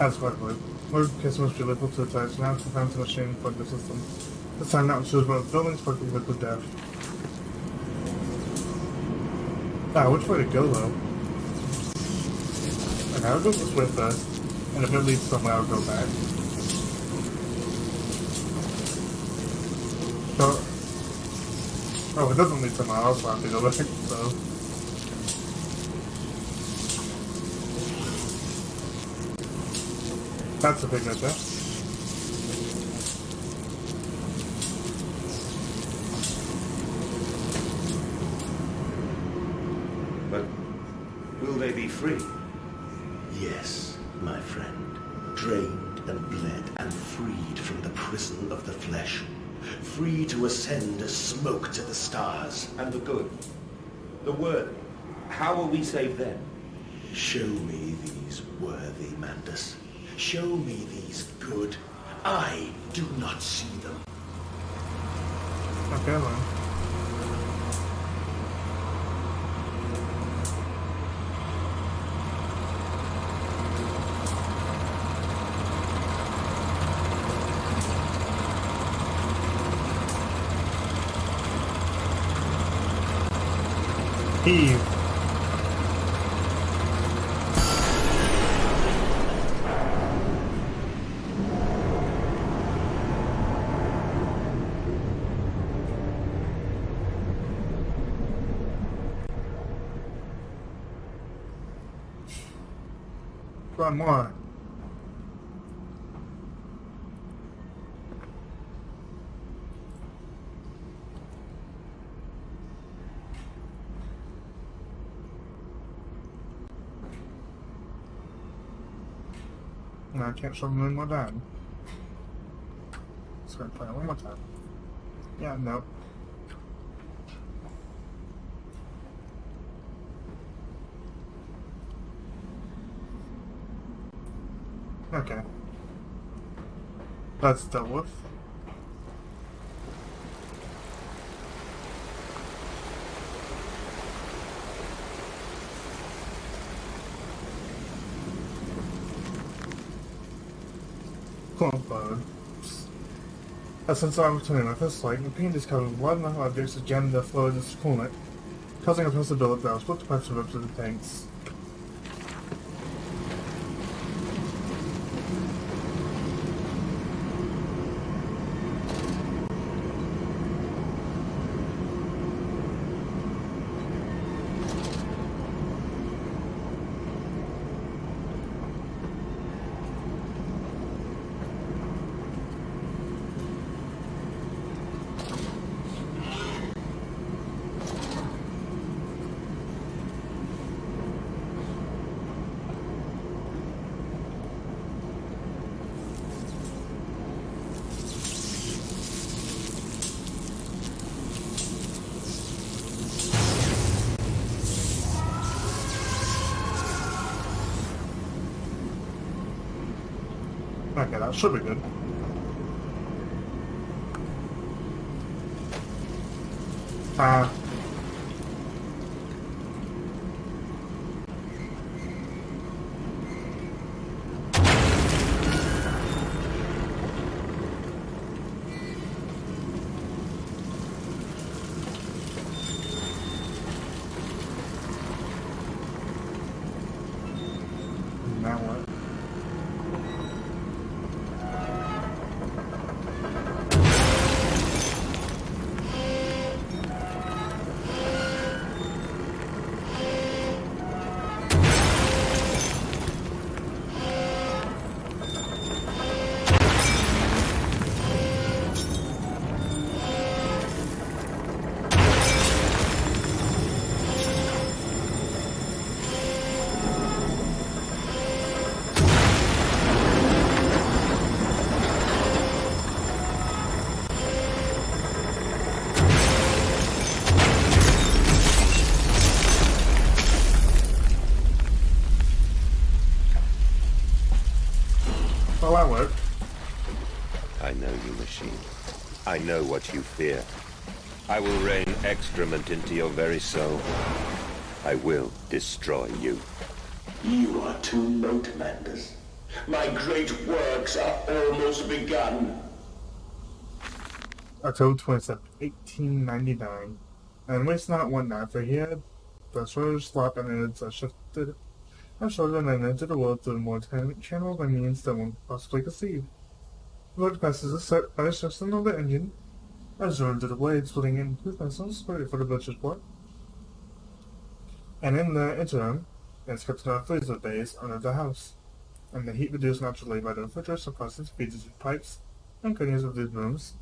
As quickly, more customers be able to attach now to find the machine plug the system. This time now shows both buildings plugged with liquid death. Which way to go though? Okay, I'll go this way first, and if it leads somewhere I'll go back. So, if it doesn't lead somewhere else I'll have to go back, so. That's a big right there. But will they be free? Yes, my friend. Drained and bled and freed from the prison of the flesh. Free to ascend as smoke to the stars. And the good? The worthy? How will we save them? Show me these worthy, Mandus. Show me these good. I do not see them. Okay, then. Heave. One more. No, I can't show them one more time. Let's go and play it one more time. Yeah, no. Okay. That's dealt with. Quote-unquote. Since I'm returning my first flight, the paint is covered with large metal objects that jam the floor of this coolant, causing a pressure buildup that will split the pipes and rupture the tanks. Okay, that should be good. Now what? Well, that worked. I know you, machine. I know what you fear. I will rain excrement into your very soul. I will destroy you. You are too late, Mandus. My great works are almost begun. October 27th, 1899. And waste not one night, for here the shoulders slop and innards are shifted and shouldered and into the world through more channels by means than one could possibly conceive. The road passes is set by the system of the engine, as runs to the blades, splitting in two vessels, ready for the butcher's block. And in the interim, it's kept in our freezer bays under the house, and the heat reduced naturally by the refrigeration process feeds into pipes and curtains of these rooms.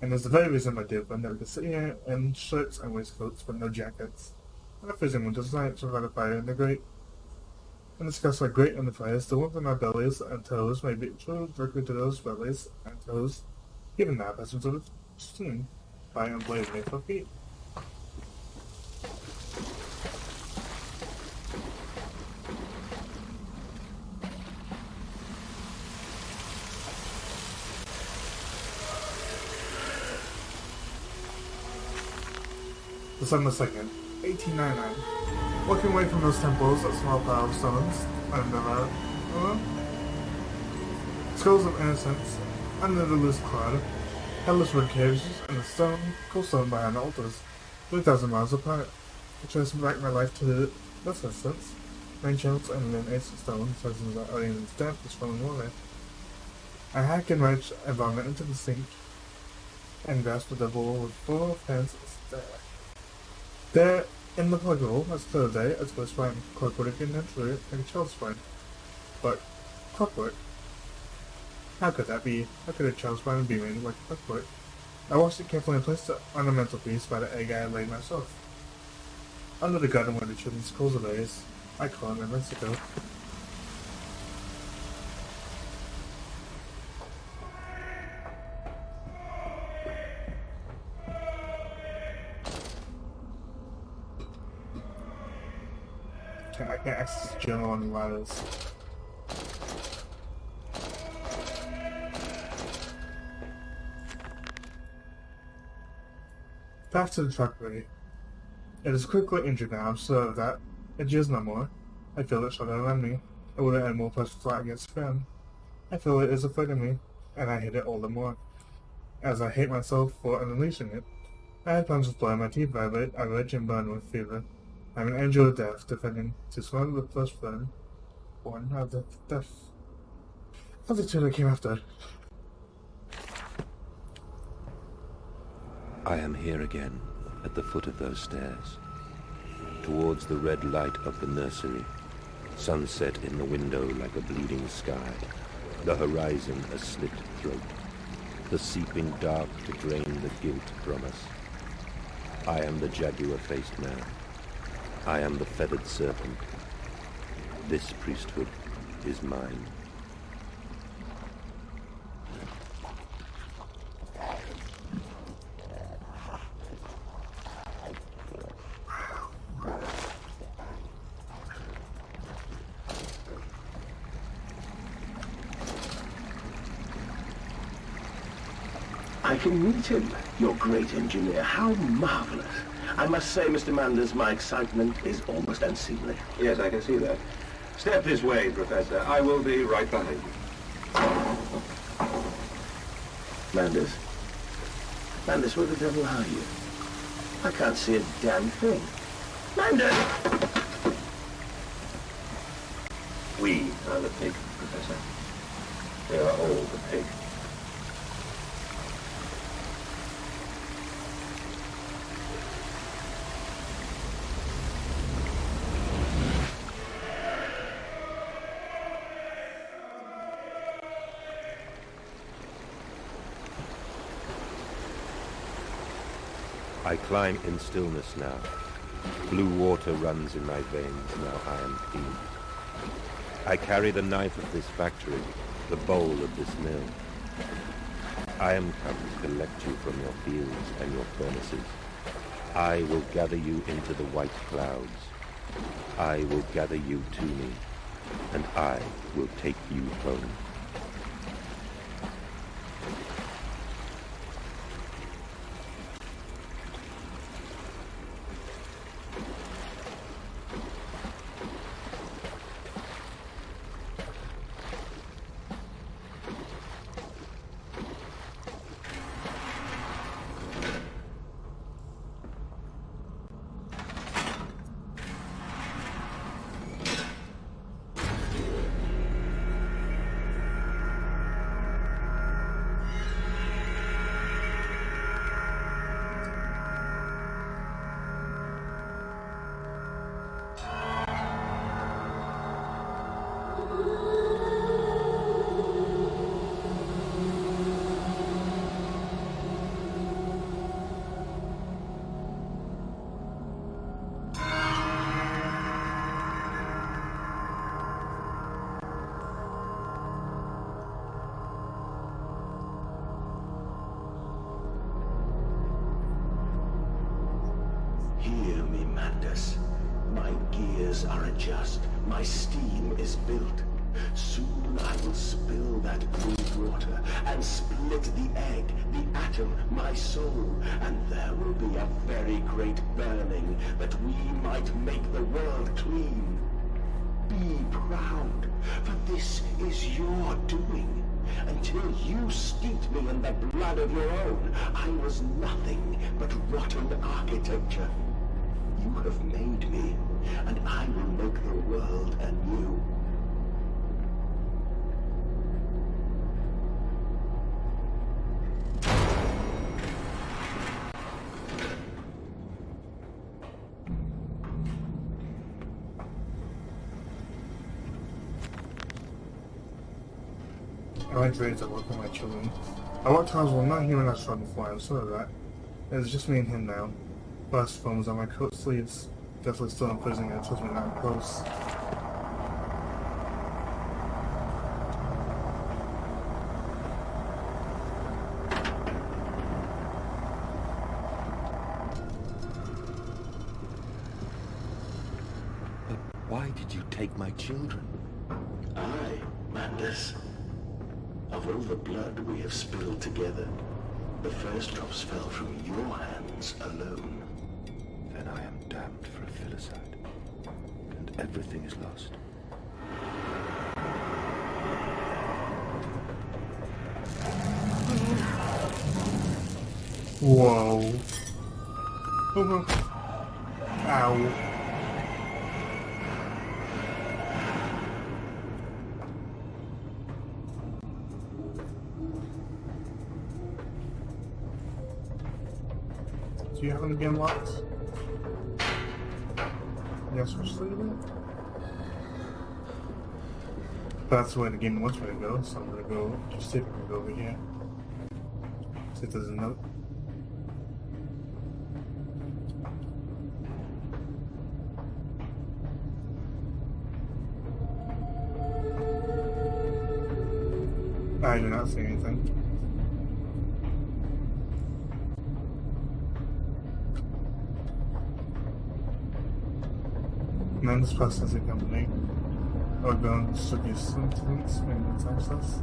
And there's the very reason, my dear friend, that we can sit here in shirts and waistcoats but no jackets, and a freezing winter's night to provide a fire in the grate, and discuss our grate and the fires, the warmth in our bellies and toes may be true directly to those bellies and toes, given the absence of steam by unbladed made for feet. December 2nd, 1899. Walking away from those temples, a small pile of stones, and skulls of innocents, under the loose cloud, hellish wood caves, and the cool stone behind the altars, 3,000 miles apart. I trace back my life to this instance. Rain channels and an ace of stone, presents that alien's death is flowing water. I hack and wrench a vomit into the sink, and grasp the bowl with full of hands stare. There, in the plug hole, as Thursday, as was spine, clockwork and naturally like a child's spine. But, clockwork? How could that be? How could a child's spine be made like clockwork? I washed it carefully and placed it on the mantelpiece by the egg I had laid myself. Under the garden where the children's schools are raised, I call it in Mexico. I can't access the journal on the ladders. Path to the truckery. It is quickly injured now, so that it jeers no more. I feel it shut out on me. I would have had more pressure flat against the ground. I feel it is affecting me, and I hate it all the more, as I hate myself for unleashing it. I had plans to blow my teeth out of it, I rage and burn with fever. I'm an angel of death, defending to swallow the firstborn, born of the death of the two that came after. I am here again, at the foot of those stairs, towards the red light of the nursery, sunset in the window like a bleeding sky, the horizon a slit throat, the seeping dark to drain the guilt from us. I am the jaguar-faced man. I am the feathered serpent. This priesthood is mine. I can meet him, your great engineer. How marvelous. I must say, Mr. Manders, my excitement is almost unseemly. Yes, I can see that. Step this way, Professor. I will be right behind you. Manders? Manders, where the devil are you? I can't see a damn thing. Manders! We are the pig, Professor. They are all the pig. I climb in stillness now. Blue water runs in my veins, now I am clean. I carry the knife of this factory, the bowl of this mill. I am come to collect you from your fields and your furnaces. I will gather you into the white clouds. I will gather you to me, and I will take you home. Hear me, Mandus. My gears are adjust. My steam is built. Soon I will spill that brewed water and split the egg, the atom, my soul, and there will be a very great burning that we might make the world clean. Be proud, for this is your doing. Until you steeped me in the blood of your own, I was nothing but rotten architecture. You have made me, and I will make the world anew. I like dreams I work with my children. I work times when not human as strong before, I'm sure of that. It's just me and him now. Blast foams on my coat sleeves. Definitely still imprisoning it, tells me not I'm close. But why did you take my children? Aye, Mandus. Of all the blood we have spilled together, the first drops fell from your hands alone. Then I am damned for a filicide, and everything is lost. Whoa. Ow. Do you happen to be unlocked? Yes, we're still doing it. That's the way the game wants me to go, so I'm gonna go just see if I can go over here. See if there's a note. I do not see anything. Man, this place has a company. Organ distribution tools, maintenance access.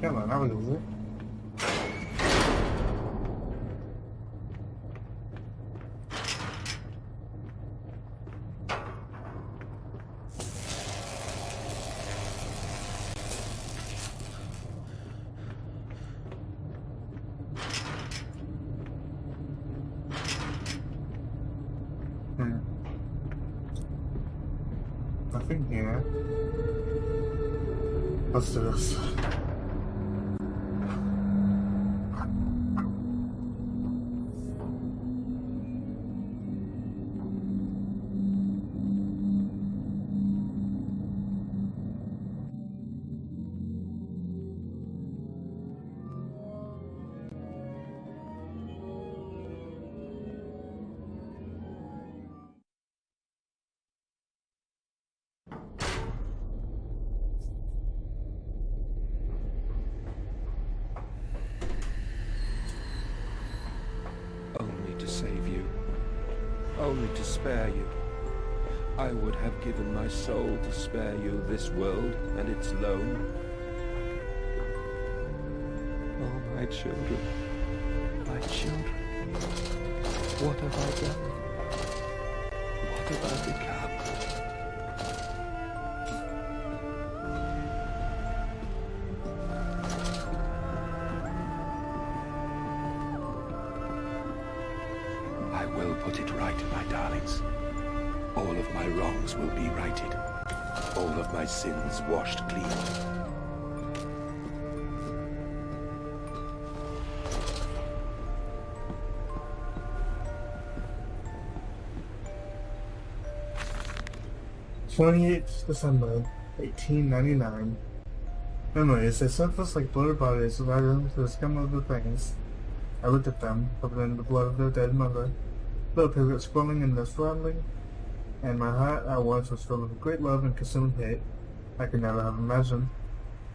Come on, that was it. Nothing here. Let's do this. Only to save you. Only to spare you. I would have given my soul to spare you this world and its loan. Oh, my children. My children. What have I done? What have I become? I will put it right, my darlings. All of my wrongs will be righted. All of my sins washed clean. December 1899. Memories, they surfaced like blurred bodies rising to the skim of the things. I looked at them, covered in the blood of their dead mother. Little piglets scrolling in their throttling, and my heart at once was filled with great love and consuming hate I could never have imagined.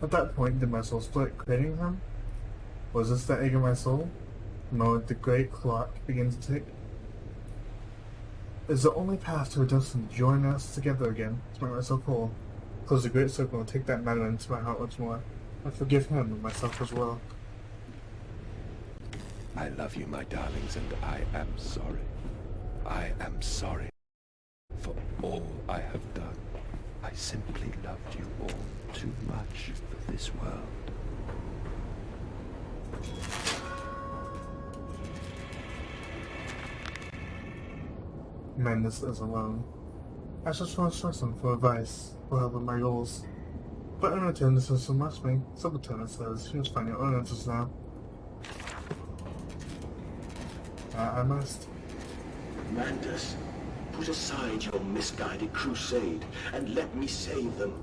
At that point, did my soul split, creating him? Was this the egg in my soul? The moment the great clock begins to tick. Is the only path to redemption to join us together again, to make myself whole. Close the great circle and take that matter into my heart once more. I forgive him and myself as well. I love you, my darlings, and I am sorry. I am sorry for all I have done. I simply loved you all too much for this world. Madness is alone. I just want to trust him for advice, for help with my goals. But in return, this is some ask me. Subaltern says, you must find your own answers now. I must. Mandus, put aside your misguided crusade and let me save them.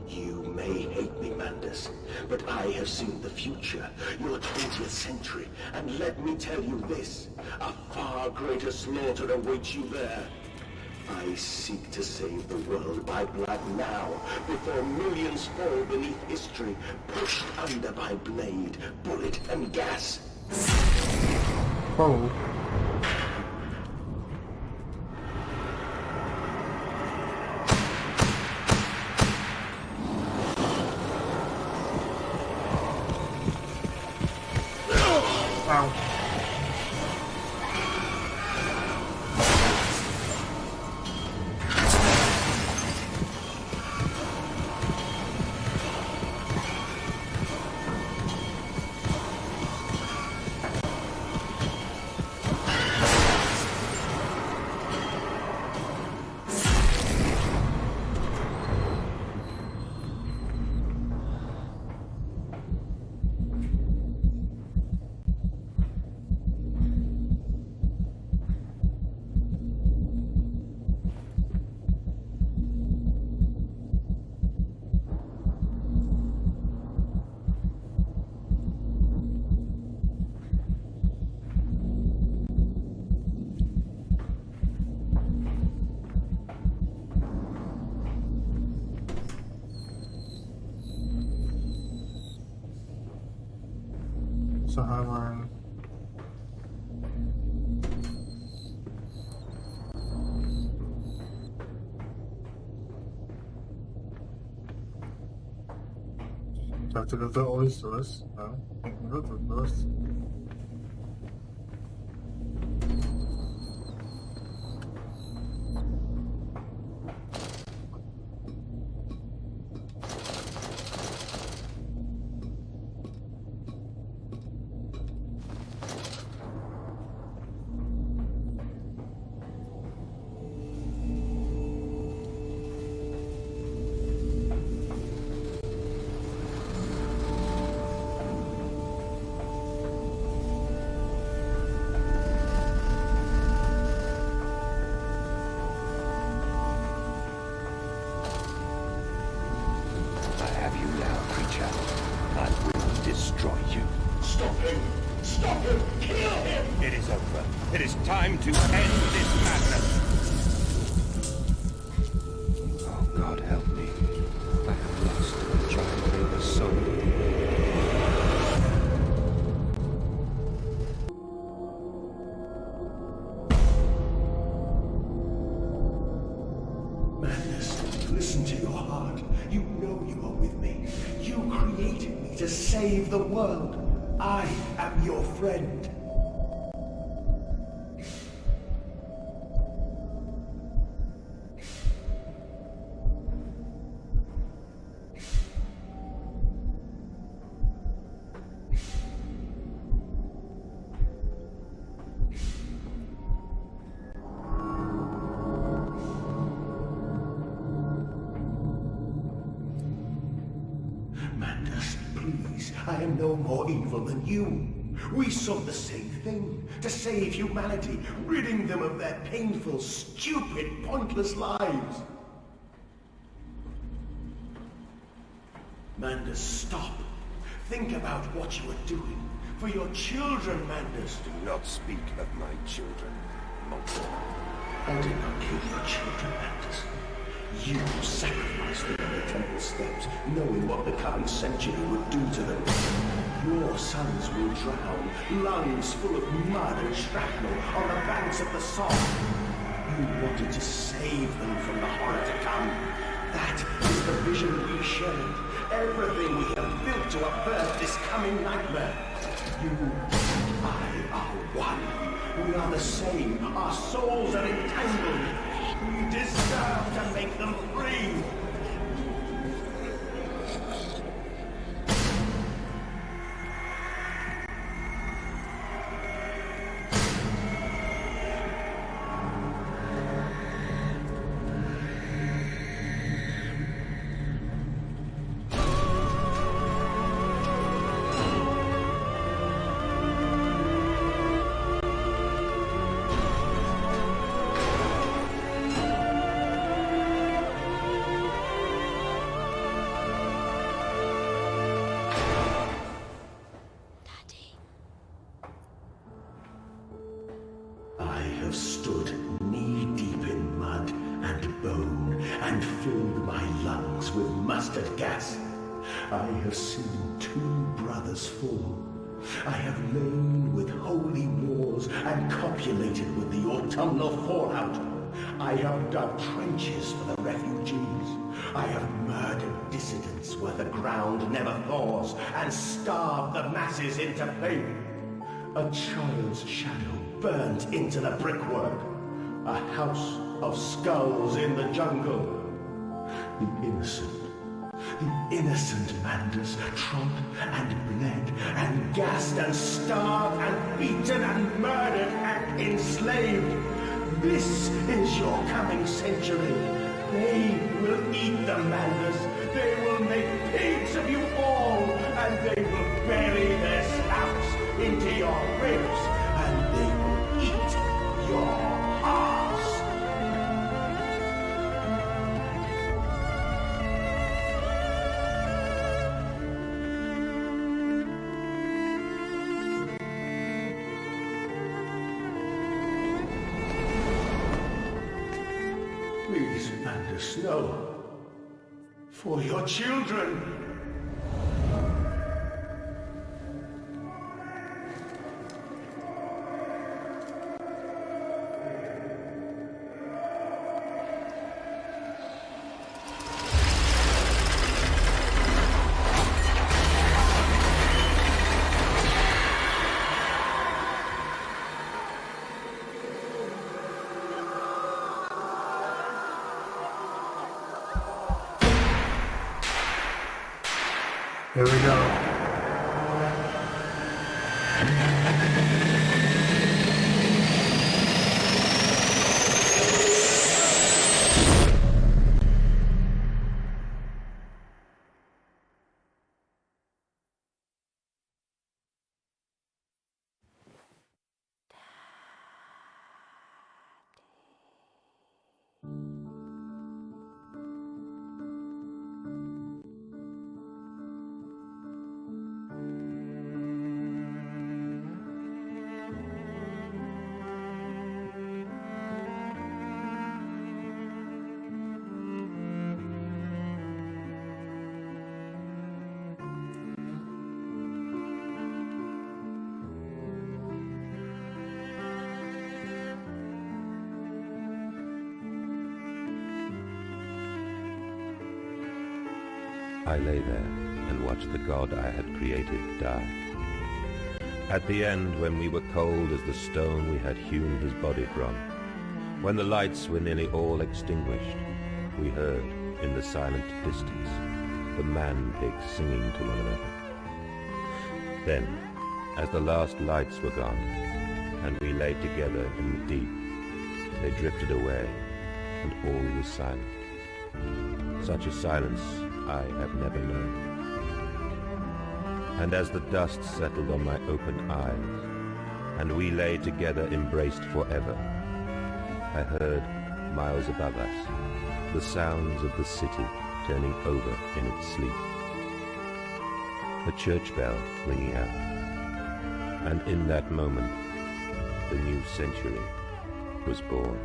You may hate me, Mandus, but I have seen the future, your 20th century, and let me tell you this, a far greater slaughter awaits you there. I seek to save the world by blood now, before millions fall beneath history, pushed under by blade, bullet, and gas. Oh. Ow. So I'm do I have to go to the oysters? No, I can go to the oysters. I have you now, creature. I will destroy you. Stop him! Stop him! Kill him! It is over. It is time to end this madness. Oh, God help me. I have lost a giant baby soul. Madness, listen to your heart. You know you are with me. You created me to save the world. I am your friend. Mandus, please, I am no more evil than you. We sought the same thing, to save humanity, ridding them of their painful, stupid, pointless lives. Mandus, stop. Think about what you are doing. For your children, Mandus. Do not speak of my children, monster. I did not kill your children, Mandus. You sacrificed them on the temple steps, knowing what the coming century would do to them. Your sons will drown, lungs full of mud and shrapnel, on the banks of the Somme. You wanted to save them from the horror to come. That is the vision we shared. Everything we have built to avert this coming nightmare. You and I are one. We are the same. Our souls are entangled. We deserve to make them free. have stood knee-deep in mud and bone and filled my lungs with mustard gas. I have seen 2 brothers fall. I have lain with holy wars and copulated with the autumnal fallout. I have dug trenches for the refugees. I have murdered dissidents where the ground never thaws and starved the masses into pain. A child's shadow burnt into the brickwork. A house of skulls in the jungle. The innocent Manders trod and bled and gassed and starved and beaten and murdered and enslaved. This is your coming century. They will eat the Manders. They will make pigs of you all, and they will bury their snouts into your ribs, and they will eat your hearts. Please, Manders, no. For your children. Here we go. I lay there and watched the god I had created die. At the end, when we were cold as the stone we had hewn his body from, when the lights were nearly all extinguished, we heard, in the silent distance, the man-pigs singing to one another. Then, as the last lights were gone, and we lay together in the deep, they drifted away, and all was silent. Such a silence I have never known. And as the dust settled on my open eyes, and we lay together embraced forever, I heard, miles above us, the sounds of the city turning over in its sleep. A church bell ringing out, and in that moment, the new century was born.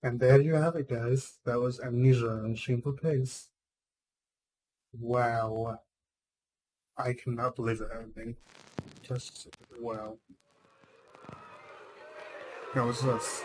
And there you have it, guys. That was Amnesia and Shameful Pigs. Wow. I cannot believe it, ending. Just wow. Now what's this?